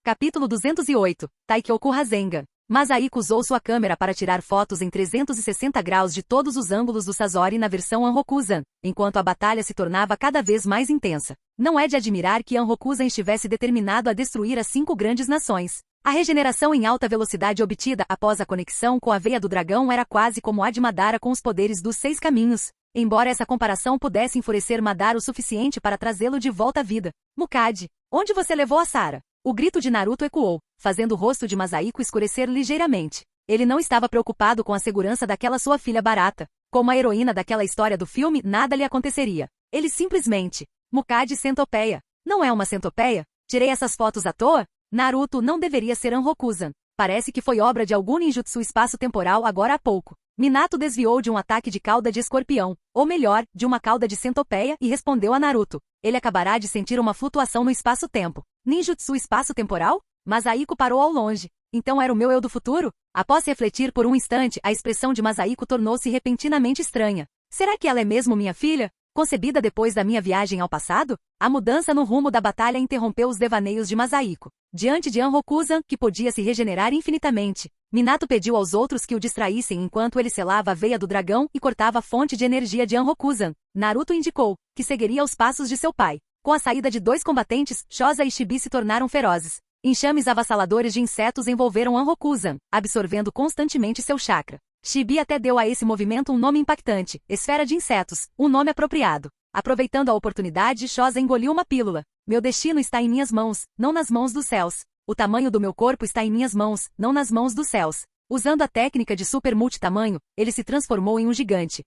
Speaker 1: Capítulo 208. Taikyoku Rasengan. Masahiko usou sua câmera para tirar fotos em 360 graus de todos os ângulos do Sasori na versão Anrokuzan, enquanto a batalha se tornava cada vez mais intensa. Não é de admirar que Anrokuzan estivesse determinado a destruir as 5 grandes nações. A regeneração em alta velocidade obtida após a conexão com a veia do dragão era quase como a de Madara com os poderes dos 6 caminhos, embora essa comparação pudesse enfurecer Madara o suficiente para trazê-lo de volta à vida. Mukade, onde você levou a Sarah? O grito de Naruto ecoou, fazendo o rosto de Masahiko escurecer ligeiramente. Ele não estava preocupado com a segurança daquela sua filha barata. Como a heroína daquela história do filme, nada lhe aconteceria. Ele simplesmente... Mukade centopeia. Não é uma centopeia? Tirei essas fotos à toa? Naruto não deveria ser Anrokuzan. Parece que foi obra de algum ninjutsu espaço-temporal agora há pouco. Minato desviou de um ataque de cauda de escorpião, ou melhor, de uma cauda de centopeia e respondeu a Naruto. Ele acabará de sentir uma flutuação no espaço-tempo. Ninjutsu espaço-temporal? Masahiko parou ao longe. Então era o meu eu do futuro? Após refletir por um instante, a expressão de Masahiko tornou-se repentinamente estranha. Será que ela é mesmo minha filha? Concebida depois da minha viagem ao passado? A mudança no rumo da batalha interrompeu os devaneios de Masahiko. Diante de Anrokuzan, que podia se regenerar infinitamente, Minato pediu aos outros que o distraíssem enquanto ele selava a veia do dragão e cortava a fonte de energia de Anrokuzan. Naruto indicou que seguiria os passos de seu pai. Com a saída de 2 combatentes, Shoza e Shibi se tornaram ferozes. Enxames avassaladores de insetos envolveram Anrokuzan, absorvendo constantemente seu chakra. Shibi até deu a esse movimento um nome impactante, esfera de insetos, um nome apropriado. Aproveitando a oportunidade, Shoza engoliu uma pílula. Meu destino está em minhas mãos, não nas mãos dos céus. O tamanho do meu corpo está em minhas mãos, não nas mãos dos céus. Usando a técnica de super multitamanho, ele se transformou em um gigante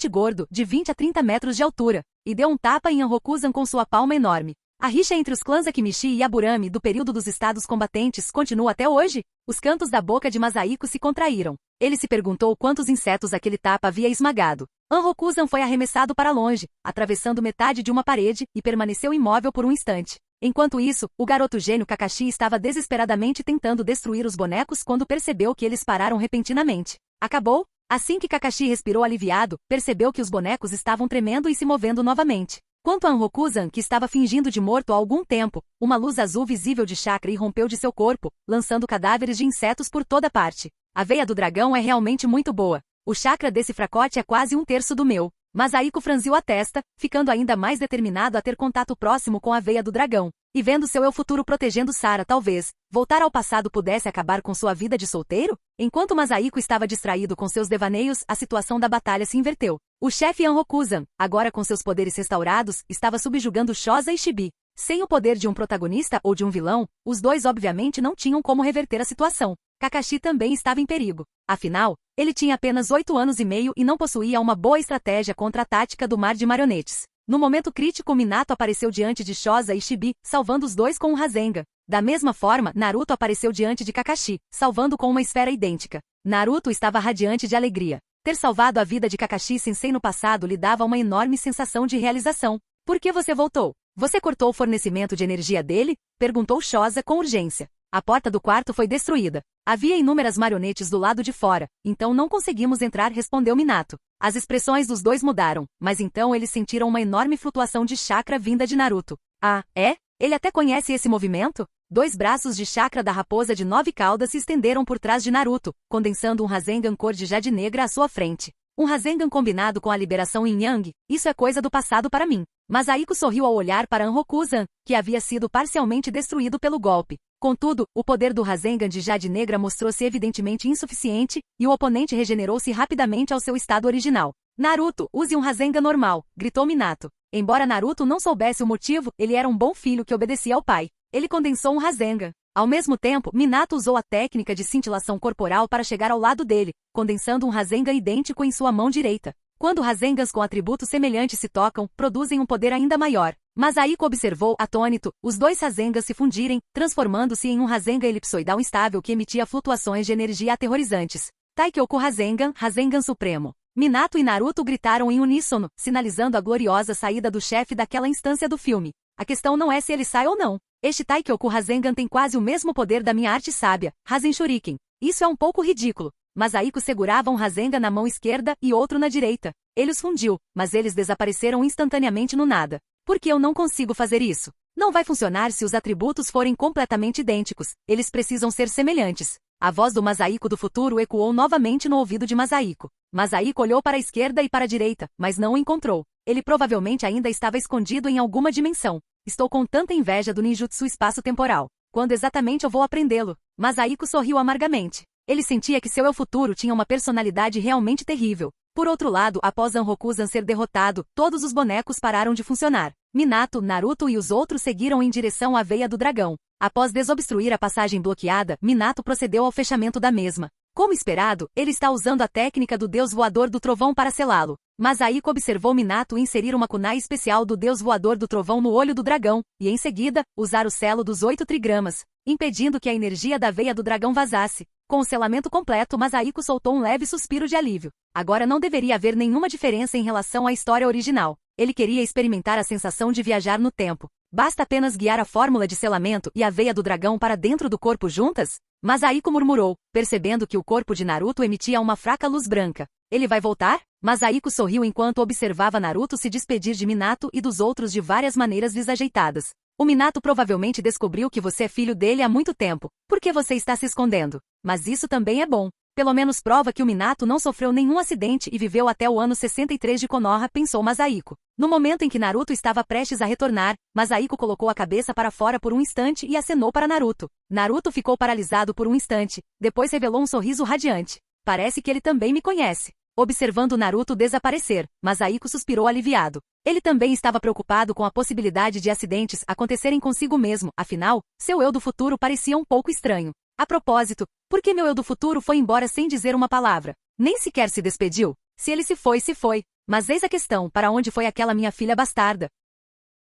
Speaker 1: gordo, de 20 a 30 metros de altura, e deu um tapa em Anrokuzan com sua palma enorme. A rixa entre os clãs Akimichi e Aburame do período dos estados combatentes continua até hoje? Os cantos da boca de Masahiko se contraíram. Ele se perguntou quantos insetos aquele tapa havia esmagado. Anrokuzan foi arremessado para longe, atravessando metade de uma parede, e permaneceu imóvel por um instante. Enquanto isso, o garoto gênio Kakashi estava desesperadamente tentando destruir os bonecos quando percebeu que eles pararam repentinamente. Acabou? Assim que Kakashi respirou aliviado, percebeu que os bonecos estavam tremendo e se movendo novamente. Quanto a Anrokuzan, que estava fingindo de morto há algum tempo, uma luz azul visível de chakra irrompeu de seu corpo, lançando cadáveres de insetos por toda parte. A veia do dragão é realmente muito boa. O chakra desse fracote é quase 1/3 do meu. Masahiko franziu a testa, ficando ainda mais determinado a ter contato próximo com a veia do dragão. E vendo seu eu futuro protegendo Sarah, talvez voltar ao passado pudesse acabar com sua vida de solteiro? Enquanto Masahiko estava distraído com seus devaneios, a situação da batalha se inverteu. O chefe Anrokuzan, agora com seus poderes restaurados, estava subjugando Shoza e Shibi. Sem o poder de um protagonista ou de um vilão, os dois obviamente não tinham como reverter a situação. Kakashi também estava em perigo. Afinal, ele tinha apenas 8 anos e meio e não possuía uma boa estratégia contra a tática do mar de marionetes. No momento crítico, Minato apareceu diante de Shoza e Shibi, salvando os dois com um Rasengan. Da mesma forma, Naruto apareceu diante de Kakashi, salvando com uma esfera idêntica. Naruto estava radiante de alegria. Ter salvado a vida de Kakashi Sensei no passado lhe dava uma enorme sensação de realização. Por que você voltou? Você cortou o fornecimento de energia dele? Perguntou Shoza com urgência. A porta do quarto foi destruída. Havia inúmeras marionetes do lado de fora, então não conseguimos entrar, respondeu Minato. As expressões dos dois mudaram, mas então eles sentiram uma enorme flutuação de chakra vinda de Naruto. Ah, é? Ele até conhece esse movimento? 2 braços de chakra da raposa de 9 caudas se estenderam por trás de Naruto, condensando um Rasengan cor de jade negra à sua frente. Um Rasengan combinado com a liberação Yin Yang, isso é coisa do passado para mim. Masahiko sorriu ao olhar para Anrokuzan, que havia sido parcialmente destruído pelo golpe. Contudo, o poder do Rasengan de Jade Negra mostrou-se evidentemente insuficiente, e o oponente regenerou-se rapidamente ao seu estado original. Naruto, use um Rasengan normal, gritou Minato. Embora Naruto não soubesse o motivo, ele era um bom filho que obedecia ao pai. Ele condensou um Rasengan. Ao mesmo tempo, Minato usou a técnica de cintilação corporal para chegar ao lado dele, condensando um Rasengan idêntico em sua mão direita. Quando Rasengans com atributos semelhantes se tocam, produzem um poder ainda maior. Masahiko observou, atônito, os 2 Rasengans se fundirem, transformando-se em um Rasengan elipsoidal instável que emitia flutuações de energia aterrorizantes. Taikyoku Rasengan, Rasengan Supremo. Minato e Naruto gritaram em uníssono, sinalizando a gloriosa saída do chefe daquela instância do filme. A questão não é se ele sai ou não. Este Taikyoku Rasengan tem quase o mesmo poder da minha arte sábia, Rasen Shuriken. Isso é um pouco ridículo. Masaiko segurava um Rasengan na mão esquerda e outro na direita. Ele os fundiu, mas eles desapareceram instantaneamente no nada. Por que eu não consigo fazer isso? Não vai funcionar se os atributos forem completamente idênticos. Eles precisam ser semelhantes. A voz do Masaiko do futuro ecoou novamente no ouvido de Masaiko. Masaiko olhou para a esquerda e para a direita, mas não o encontrou. Ele provavelmente ainda estava escondido em alguma dimensão. Estou com tanta inveja do ninjutsu espaço-temporal. Quando exatamente eu vou aprendê-lo? Masaiko sorriu amargamente. Ele sentia que seu eu futuro tinha uma personalidade realmente terrível. Por outro lado, após Anrokuzan ser derrotado, todos os bonecos pararam de funcionar. Minato, Naruto e os outros seguiram em direção à veia do dragão. Após desobstruir a passagem bloqueada, Minato procedeu ao fechamento da mesma. Como esperado, ele está usando a técnica do Deus Voador do Trovão para selá-lo. Masaiko observou Minato inserir uma kunai especial do Deus Voador do Trovão no olho do dragão, e em seguida, usar o selo dos 8 trigramas, impedindo que a energia da veia do dragão vazasse. Com o selamento completo, Masaiko soltou um leve suspiro de alívio. Agora não deveria haver nenhuma diferença em relação à história original. Ele queria experimentar a sensação de viajar no tempo. Basta apenas guiar a fórmula de selamento e a veia do dragão para dentro do corpo juntas? Masaiko murmurou, percebendo que o corpo de Naruto emitia uma fraca luz branca. Ele vai voltar? Masaiko sorriu enquanto observava Naruto se despedir de Minato e dos outros de várias maneiras desajeitadas. O Minato provavelmente descobriu que você é filho dele há muito tempo. Por que você está se escondendo? Mas isso também é bom. Pelo menos prova que o Minato não sofreu nenhum acidente e viveu até o ano 63 de Konoha, pensou Masaiko. No momento em que Naruto estava prestes a retornar, Masaiko colocou a cabeça para fora por um instante e acenou para Naruto. Naruto ficou paralisado por um instante, depois revelou um sorriso radiante. Parece que ele também me conhece. Observando Naruto desaparecer, Masaiko suspirou aliviado. Ele também estava preocupado com a possibilidade de acidentes acontecerem consigo mesmo, afinal, seu eu do futuro parecia um pouco estranho. A propósito, por que meu eu do futuro foi embora sem dizer uma palavra? Nem sequer se despediu? Se ele se foi, se foi. Mas eis a questão, para onde foi aquela minha filha bastarda?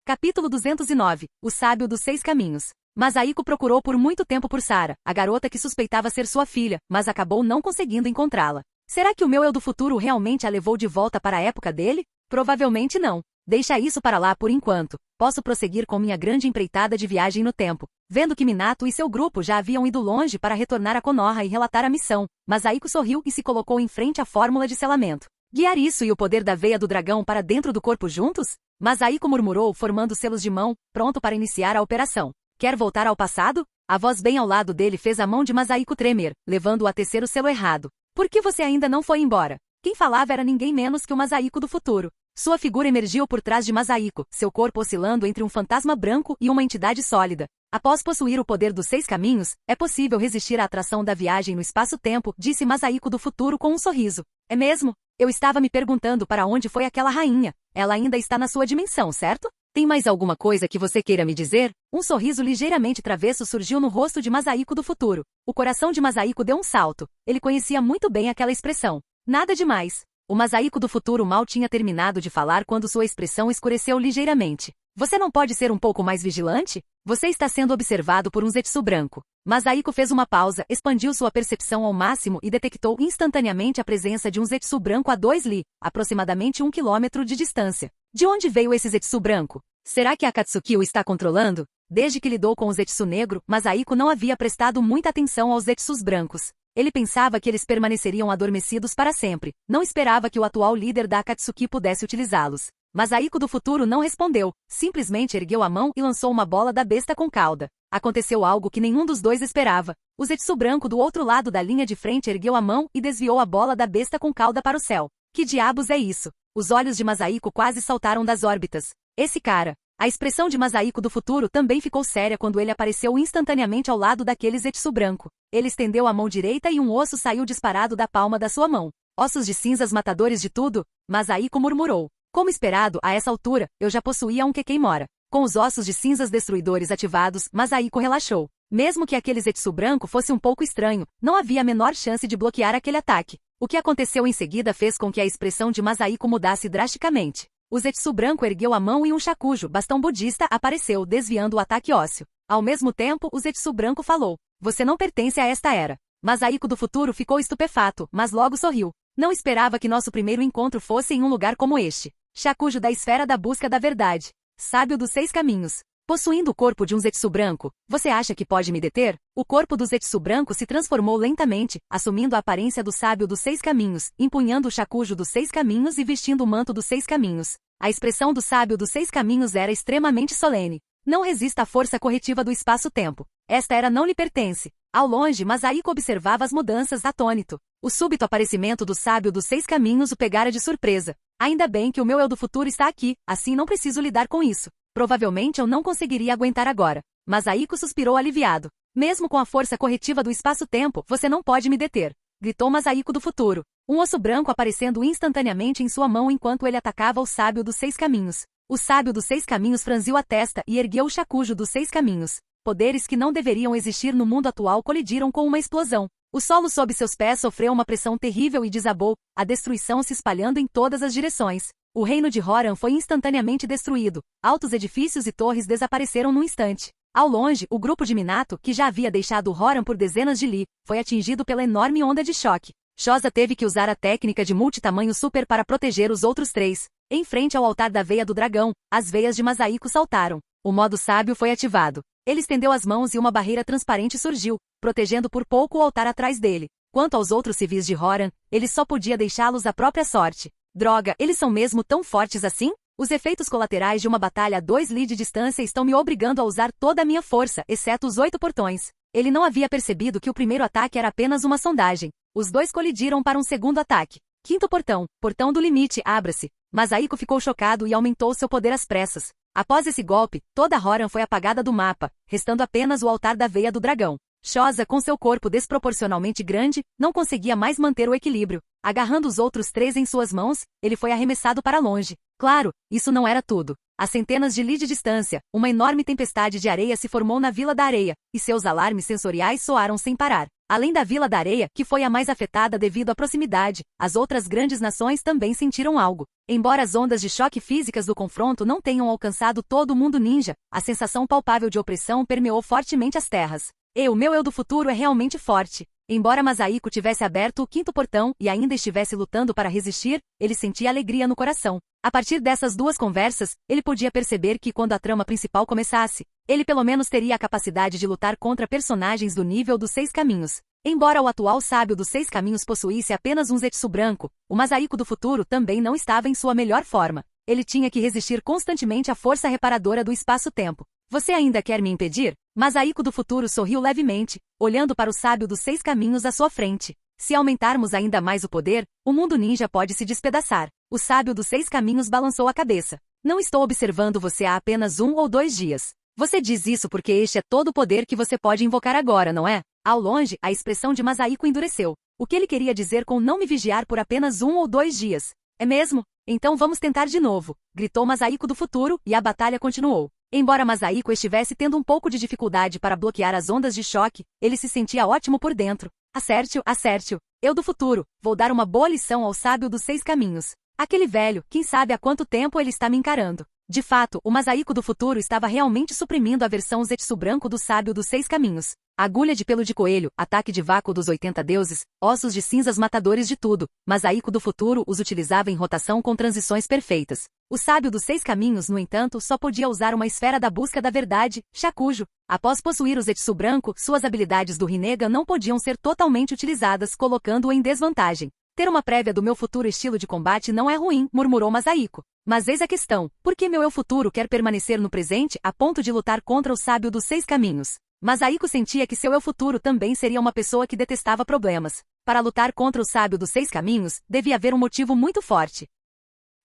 Speaker 1: Capítulo 209, O Sábio dos 6 Caminhos. Masaiko procurou por muito tempo por Sara, a garota que suspeitava ser sua filha, mas acabou não conseguindo encontrá-la. Será que o meu eu do futuro realmente a levou de volta para a época dele? Provavelmente não. Deixa isso para lá por enquanto. Posso prosseguir com minha grande empreitada de viagem no tempo. Vendo que Minato e seu grupo já haviam ido longe para retornar a Konoha e relatar a missão, Masaiko sorriu e se colocou em frente à fórmula de selamento. Guiar isso e o poder da veia do dragão para dentro do corpo juntos? Masaiko murmurou, formando selos de mão, pronto para iniciar a operação. Quer voltar ao passado? A voz bem ao lado dele fez a mão de Masaiko tremer, levando-o a tecer o selo errado. Por que você ainda não foi embora? Quem falava era ninguém menos que o Masaiko do futuro. Sua figura emergiu por trás de Masaiko, seu corpo oscilando entre um fantasma branco e uma entidade sólida. Após possuir o poder dos 6 caminhos, é possível resistir à atração da viagem no espaço-tempo, disse Masaiko do futuro com um sorriso. É mesmo? Eu estava me perguntando para onde foi aquela rainha. Ela ainda está na sua dimensão, certo? Tem mais alguma coisa que você queira me dizer? Um sorriso ligeiramente travesso surgiu no rosto de Masaiko do futuro. O coração de Masaiko deu um salto. Ele conhecia muito bem aquela expressão. Nada demais. O Masaiko do futuro mal tinha terminado de falar quando sua expressão escureceu ligeiramente. Você não pode ser um pouco mais vigilante? Você está sendo observado por um Zetsu branco. Masaiko fez uma pausa, expandiu sua percepção ao máximo e detectou instantaneamente a presença de um Zetsu branco a 2 li, aproximadamente 1 quilômetro de distância. De onde veio esse Zetsu branco? Será que a Akatsuki o está controlando? Desde que lidou com o Zetsu negro, Masaiko não havia prestado muita atenção aos Zetsus brancos. Ele pensava que eles permaneceriam adormecidos para sempre. Não esperava que o atual líder da Akatsuki pudesse utilizá-los. Masaiko do futuro não respondeu, simplesmente ergueu a mão e lançou uma bola da besta com cauda. Aconteceu algo que nenhum dos dois esperava. O Zetsu branco do outro lado da linha de frente ergueu a mão e desviou a bola da besta com cauda para o céu. Que diabos é isso? Os olhos de Masaiko quase saltaram das órbitas. Esse cara. A expressão de Masaiko do futuro também ficou séria quando ele apareceu instantaneamente ao lado daquele Zetsu branco. Ele estendeu a mão direita e um osso saiu disparado da palma da sua mão. Ossos de cinzas matadores de tudo? Masaiko murmurou. Como esperado, a essa altura, eu já possuía um Kekemora. Com os ossos de cinzas destruidores ativados, Masaiko relaxou. Mesmo que aquele Zetsu branco fosse um pouco estranho, não havia a menor chance de bloquear aquele ataque. O que aconteceu em seguida fez com que a expressão de Masaiko mudasse drasticamente. O Zetsu branco ergueu a mão e um shakujo, bastão budista, apareceu, desviando o ataque ósseo. Ao mesmo tempo, o Zetsu branco falou. Você não pertence a esta era. Masahiko do futuro ficou estupefato, mas logo sorriu. Não esperava que nosso primeiro encontro fosse em um lugar como este. Shakujo da esfera da busca da verdade. Sábio dos 6 caminhos. Possuindo o corpo de um Zetsu branco, você acha que pode me deter? O corpo do Zetsu branco se transformou lentamente, assumindo a aparência do sábio dos 6 caminhos, empunhando o Shakujo dos 6 caminhos e vestindo o manto dos 6 caminhos. A expressão do sábio dos 6 caminhos era extremamente solene. Não resista à força corretiva do espaço-tempo. Esta era não lhe pertence. Ao longe, Masahiko observava as mudanças atônito. O súbito aparecimento do sábio dos 6 caminhos o pegara de surpresa. Ainda bem que o meu eu do futuro está aqui, assim não preciso lidar com isso. Provavelmente eu não conseguiria aguentar agora. Masahiko suspirou aliviado. Mesmo com a força corretiva do espaço-tempo, você não pode me deter. Gritou Masahiko do futuro. Um osso branco aparecendo instantaneamente em sua mão enquanto ele atacava o sábio dos 6 caminhos. O sábio dos 6 caminhos franziu a testa e ergueu o Shakujo dos 6 caminhos. Poderes que não deveriam existir no mundo atual colidiram com uma explosão. O solo sob seus pés sofreu uma pressão terrível e desabou, a destruição se espalhando em todas as direções. O reino de Horan foi instantaneamente destruído. Altos edifícios e torres desapareceram num instante. Ao longe, o grupo de Minato, que já havia deixado Horan por dezenas de li, foi atingido pela enorme onda de choque. Shoza teve que usar a técnica de multitamanho super para proteger os outros 3. Em frente ao altar da veia do dragão, as veias de Masahiko saltaram. O modo sábio foi ativado. Ele estendeu as mãos e uma barreira transparente surgiu, protegendo por pouco o altar atrás dele. Quanto aos outros civis de Horan, ele só podia deixá-los à própria sorte. Droga, eles são mesmo tão fortes assim? Os efeitos colaterais de uma batalha a 2 li de distância estão me obrigando a usar toda a minha força, exceto os 8 portões. Ele não havia percebido que o primeiro ataque era apenas uma sondagem. Os 2 colidiram para um segundo ataque. Quinto portão, portão do limite, abra-se. Masahiko ficou chocado e aumentou seu poder às pressas. Após esse golpe, toda Horan foi apagada do mapa, restando apenas o altar da veia do dragão. Shoza, com seu corpo desproporcionalmente grande, não conseguia mais manter o equilíbrio. Agarrando os outros 3 em suas mãos, ele foi arremessado para longe. Claro, isso não era tudo. A centenas de li de distância, uma enorme tempestade de areia se formou na Vila da Areia, e seus alarmes sensoriais soaram sem parar. Além da Vila da Areia, que foi a mais afetada devido à proximidade, as outras grandes nações também sentiram algo. Embora as ondas de choque físicas do confronto não tenham alcançado todo o mundo ninja, a sensação palpável de opressão permeou fortemente as terras. O meu eu do futuro é realmente forte. Embora Masahiko tivesse aberto o quinto portão e ainda estivesse lutando para resistir, ele sentia alegria no coração. A partir dessas 2 conversas, ele podia perceber que quando a trama principal começasse, ele pelo menos teria a capacidade de lutar contra personagens do nível dos 6 caminhos. Embora o atual sábio dos 6 caminhos possuísse apenas um Zetsu branco, o Masahiko do futuro também não estava em sua melhor forma. Ele tinha que resistir constantemente à força reparadora do espaço-tempo. Você ainda quer me impedir? Masahiko do futuro sorriu levemente, olhando para o sábio dos 6 caminhos à sua frente. Se aumentarmos ainda mais o poder, o mundo ninja pode se despedaçar. O sábio dos 6 caminhos balançou a cabeça. Não estou observando você há apenas 1 ou 2 dias. Você diz isso porque este é todo o poder que você pode invocar agora, não é? Ao longe, a expressão de Masahiko endureceu. O que ele queria dizer com não me vigiar por apenas 1 ou 2 dias? É mesmo? Então vamos tentar de novo, gritou Masahiko do futuro, e a batalha continuou. Embora Masahiko estivesse tendo um pouco de dificuldade para bloquear as ondas de choque, ele se sentia ótimo por dentro. Acerte-o, acerte-o. Eu do futuro, vou dar uma boa lição ao sábio dos 6 caminhos. Aquele velho, quem sabe há quanto tempo ele está me encarando. De fato, o Masahiko do futuro estava realmente suprimindo a versão Zetsu branco do sábio dos 6 caminhos. Agulha de pelo de coelho, ataque de vácuo dos 80 deuses, ossos de cinzas matadores de tudo. Masahiko do futuro os utilizava em rotação com transições perfeitas. O sábio dos 6 caminhos, no entanto, só podia usar uma esfera da busca da verdade, Shakujo. Após possuir o Zetsu branco, suas habilidades do Rinnegan não podiam ser totalmente utilizadas, colocando-o em desvantagem. Ter uma prévia do meu futuro estilo de combate não é ruim, murmurou Masahiko. Mas eis a questão, por que meu eu futuro quer permanecer no presente a ponto de lutar contra o sábio dos 6 caminhos? Masahiko sentia que seu eu futuro também seria uma pessoa que detestava problemas. Para lutar contra o sábio dos 6 caminhos, devia haver um motivo muito forte.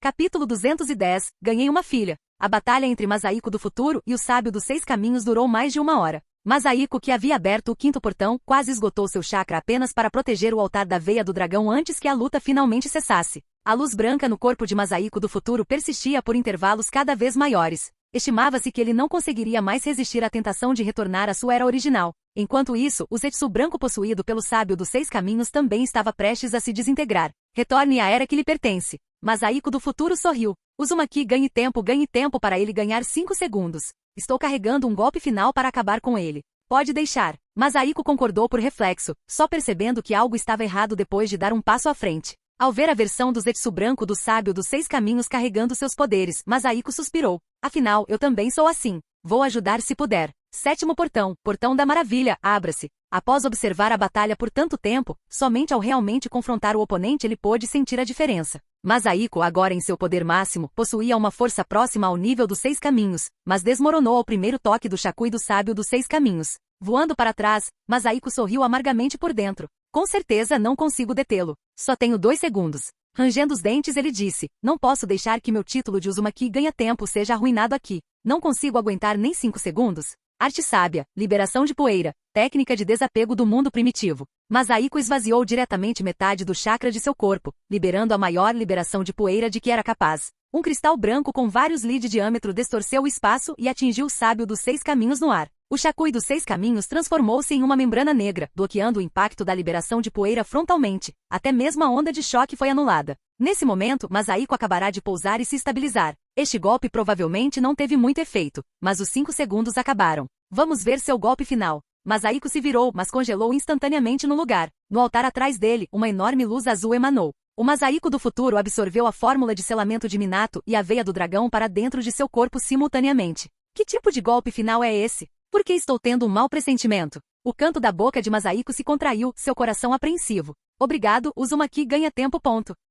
Speaker 1: Capítulo 210, ganhei uma filha. A batalha entre Masahiko do futuro e o sábio dos 6 caminhos durou mais de 1 hora. Masahiko, que havia aberto o quinto portão, quase esgotou seu chakra apenas para proteger o altar da veia do dragão antes que a luta finalmente cessasse. A luz branca no corpo de Masahiko do futuro persistia por intervalos cada vez maiores. Estimava-se que ele não conseguiria mais resistir à tentação de retornar à sua era original. Enquanto isso, o Zetsu branco possuído pelo sábio dos 6 caminhos também estava prestes a se desintegrar. Retorne à era que lhe pertence. Masahiko do futuro sorriu. Uzumaki ganhe tempo para ele ganhar 5 segundos. Estou carregando um golpe final para acabar com ele. Pode deixar. Masahiko concordou por reflexo, só percebendo que algo estava errado depois de dar um passo à frente. Ao ver a versão do Zetsu branco do sábio dos 6 caminhos carregando seus poderes, Masahiko suspirou. Afinal, eu também sou assim. Vou ajudar se puder. 7º portão, Portão da Maravilha, abra-se. Após observar a batalha por tanto tempo, somente ao realmente confrontar o oponente ele pôde sentir a diferença. Masahiko, agora em seu poder máximo, possuía uma força próxima ao nível dos 6 caminhos, mas desmoronou ao primeiro toque do Shakui do sábio dos 6 caminhos. Voando para trás, Masahiko sorriu amargamente por dentro. Com certeza não consigo detê-lo. Só tenho 2 segundos. Rangendo os dentes ele disse, não posso deixar que meu título de Uzumaki ganha-tempo seja arruinado aqui. Não consigo aguentar nem 5 segundos. Arte sábia, liberação de poeira, técnica de desapego do mundo primitivo. Masahiko esvaziou diretamente metade do chakra de seu corpo, liberando a maior liberação de poeira de que era capaz. Um cristal branco com vários li de diâmetro distorceu o espaço e atingiu o sábio dos 6 caminhos no ar. O Shakui dos 6 caminhos transformou-se em uma membrana negra, bloqueando o impacto da liberação de poeira frontalmente. Até mesmo a onda de choque foi anulada. Nesse momento, Masahiko acabará de pousar e se estabilizar. Este golpe provavelmente não teve muito efeito, mas os 5 segundos acabaram. Vamos ver seu golpe final. Masahiko se virou, mas congelou instantaneamente no lugar. No altar atrás dele, uma enorme luz azul emanou. O Masahiko do futuro absorveu a fórmula de selamento de Minato e a veia do dragão para dentro de seu corpo simultaneamente. Que tipo de golpe final é esse? Por que estou tendo um mau pressentimento? O canto da boca de Masahiko se contraiu, seu coração apreensivo. Obrigado, Uzumaki ganha tempo.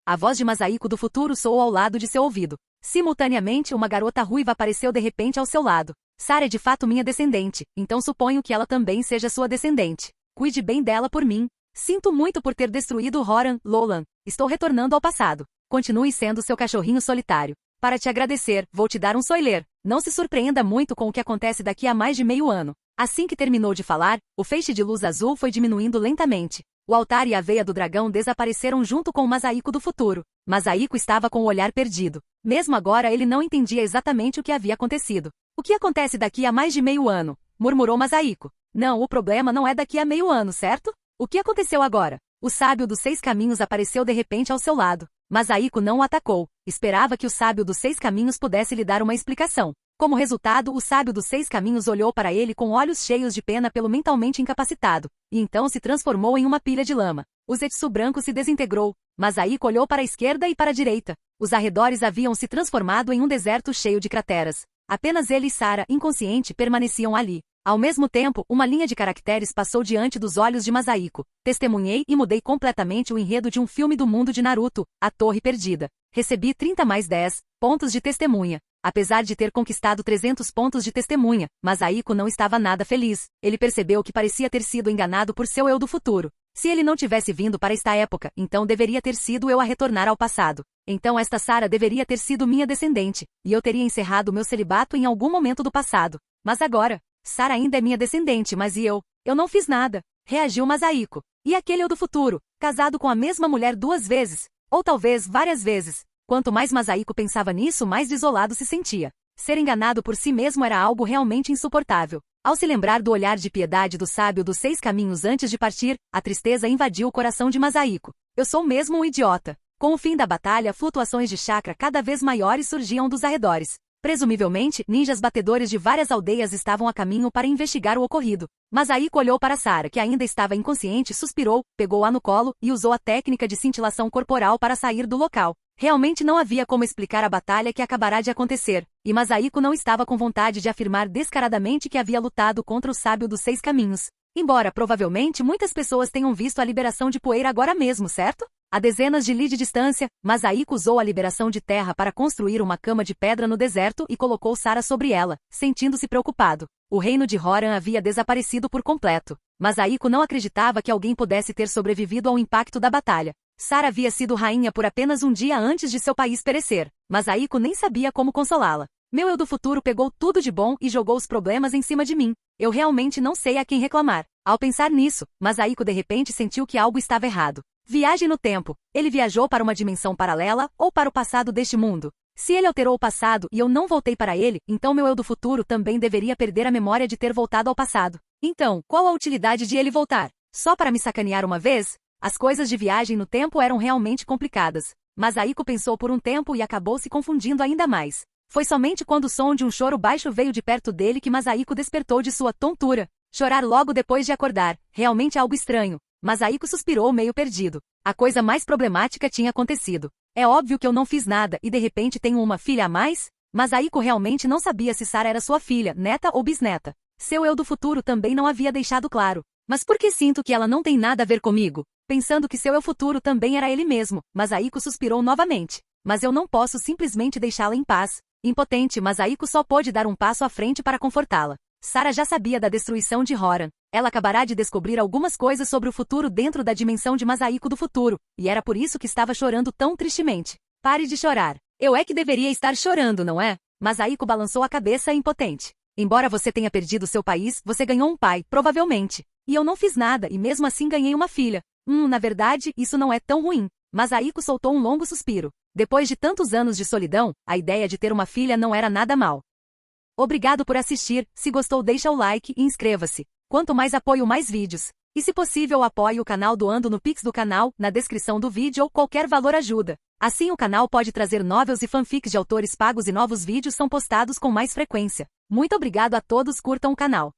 Speaker 1: A voz de Masahiko do futuro soou ao lado de seu ouvido. Simultaneamente, uma garota ruiva apareceu de repente ao seu lado. Sara é de fato minha descendente, então suponho que ela também seja sua descendente. Cuide bem dela por mim. Sinto muito por ter destruído Horan, Lolan. Estou retornando ao passado. Continue sendo seu cachorrinho solitário. Para te agradecer, vou te dar um spoiler. Não se surpreenda muito com o que acontece daqui a mais de meio ano. Assim que terminou de falar, o feixe de luz azul foi diminuindo lentamente. O altar e a veia do dragão desapareceram junto com o Masahiko do futuro. Masahiko estava com o olhar perdido. Mesmo agora ele não entendia exatamente o que havia acontecido. O que acontece daqui a mais de meio ano? Murmurou Masahiko. Não, o problema não é daqui a meio ano, certo? O que aconteceu agora? O sábio dos 6 caminhos apareceu de repente ao seu lado. Masahiko não o atacou. Esperava que o sábio dos 6 caminhos pudesse lhe dar uma explicação. Como resultado, o sábio dos 6 caminhos olhou para ele com olhos cheios de pena pelo mentalmente incapacitado, e então se transformou em uma pilha de lama. O Zetsu branco se desintegrou. Masahiko olhou para a esquerda e para a direita. Os arredores haviam se transformado em um deserto cheio de crateras. Apenas ele e Sara, inconsciente, permaneciam ali. Ao mesmo tempo, uma linha de caracteres passou diante dos olhos de Masahiko. Testemunhei e mudei completamente o enredo de um filme do mundo de Naruto, A Torre Perdida. Recebi 30 mais 10 pontos de testemunha. Apesar de ter conquistado 300 pontos de testemunha, Masahiko não estava nada feliz. Ele percebeu que parecia ter sido enganado por seu eu do futuro. Se ele não tivesse vindo para esta época, então deveria ter sido eu a retornar ao passado. Então esta Sara deveria ter sido minha descendente, e eu teria encerrado meu celibato em algum momento do passado. Mas agora, Sara ainda é minha descendente, mas e eu? Eu não fiz nada. Reagiu Masahiko. E aquele eu do futuro, casado com a mesma mulher 2 vezes? Ou talvez várias vezes. Quanto mais Masahiko pensava nisso, mais desolado se sentia. Ser enganado por si mesmo era algo realmente insuportável. Ao se lembrar do olhar de piedade do sábio dos 6 caminhos antes de partir, a tristeza invadiu o coração de Masahiko. Eu sou mesmo um idiota. Com o fim da batalha, flutuações de chakra cada vez maiores surgiam dos arredores. Presumivelmente, ninjas batedores de várias aldeias estavam a caminho para investigar o ocorrido. Masahiko olhou para Sara, que ainda estava inconsciente, suspirou, pegou-a no colo e usou a técnica de cintilação corporal para sair do local. Realmente não havia como explicar a batalha que acabará de acontecer, e Masahiko não estava com vontade de afirmar descaradamente que havia lutado contra o sábio dos 6 caminhos. Embora provavelmente muitas pessoas tenham visto a liberação de poeira agora mesmo, certo? A dezenas de li de distância, Masahiko usou a liberação de terra para construir uma cama de pedra no deserto e colocou Sara sobre ela, sentindo-se preocupado. O reino de Horan havia desaparecido por completo. Masahiko não acreditava que alguém pudesse ter sobrevivido ao impacto da batalha. Sara havia sido rainha por apenas um dia antes de seu país perecer. Masahiko nem sabia como consolá-la. Meu eu do futuro pegou tudo de bom e jogou os problemas em cima de mim. Eu realmente não sei a quem reclamar. Ao pensar nisso, Masahiko de repente sentiu que algo estava errado. Viagem no tempo. Ele viajou para uma dimensão paralela ou para o passado deste mundo? Se ele alterou o passado e eu não voltei para ele, então meu eu do futuro também deveria perder a memória de ter voltado ao passado. Então, qual a utilidade de ele voltar? Só para me sacanear uma vez? As coisas de viagem no tempo eram realmente complicadas. Masahiko pensou por um tempo e acabou se confundindo ainda mais. Foi somente quando o som de um choro baixo veio de perto dele que Masahiko despertou de sua tontura. Chorar logo depois de acordar, realmente algo estranho. Masahiko suspirou meio perdido. A coisa mais problemática tinha acontecido. É óbvio que eu não fiz nada e de repente tenho uma filha a mais? Masahiko realmente não sabia se Sara era sua filha, neta ou bisneta. Seu eu do futuro também não havia deixado claro. Mas por que sinto que ela não tem nada a ver comigo? Pensando que seu eu futuro também era ele mesmo, Masahiko suspirou novamente. Mas eu não posso simplesmente deixá-la em paz. Impotente, Masahiko só pôde dar um passo à frente para confortá-la. Sara já sabia da destruição de Horan. Ela acabará de descobrir algumas coisas sobre o futuro dentro da dimensão de Masahiko do futuro, e era por isso que estava chorando tão tristemente. Pare de chorar. Eu é que deveria estar chorando, não é? Masahiko balançou a cabeça impotente. Embora você tenha perdido seu país, você ganhou um pai, provavelmente. E eu não fiz nada e mesmo assim ganhei uma filha. Na verdade, isso não é tão ruim. Masahiko soltou um longo suspiro. Depois de tantos anos de solidão, a ideia de ter uma filha não era nada mal. Obrigado por assistir, se gostou deixa o like e inscreva-se. Quanto mais apoio mais vídeos. E se possível apoie o canal doando no Pix do canal, na descrição do vídeo ou qualquer valor ajuda. Assim o canal pode trazer novels e fanfics de autores pagos e novos vídeos são postados com mais frequência. Muito obrigado a todos, curtam o canal.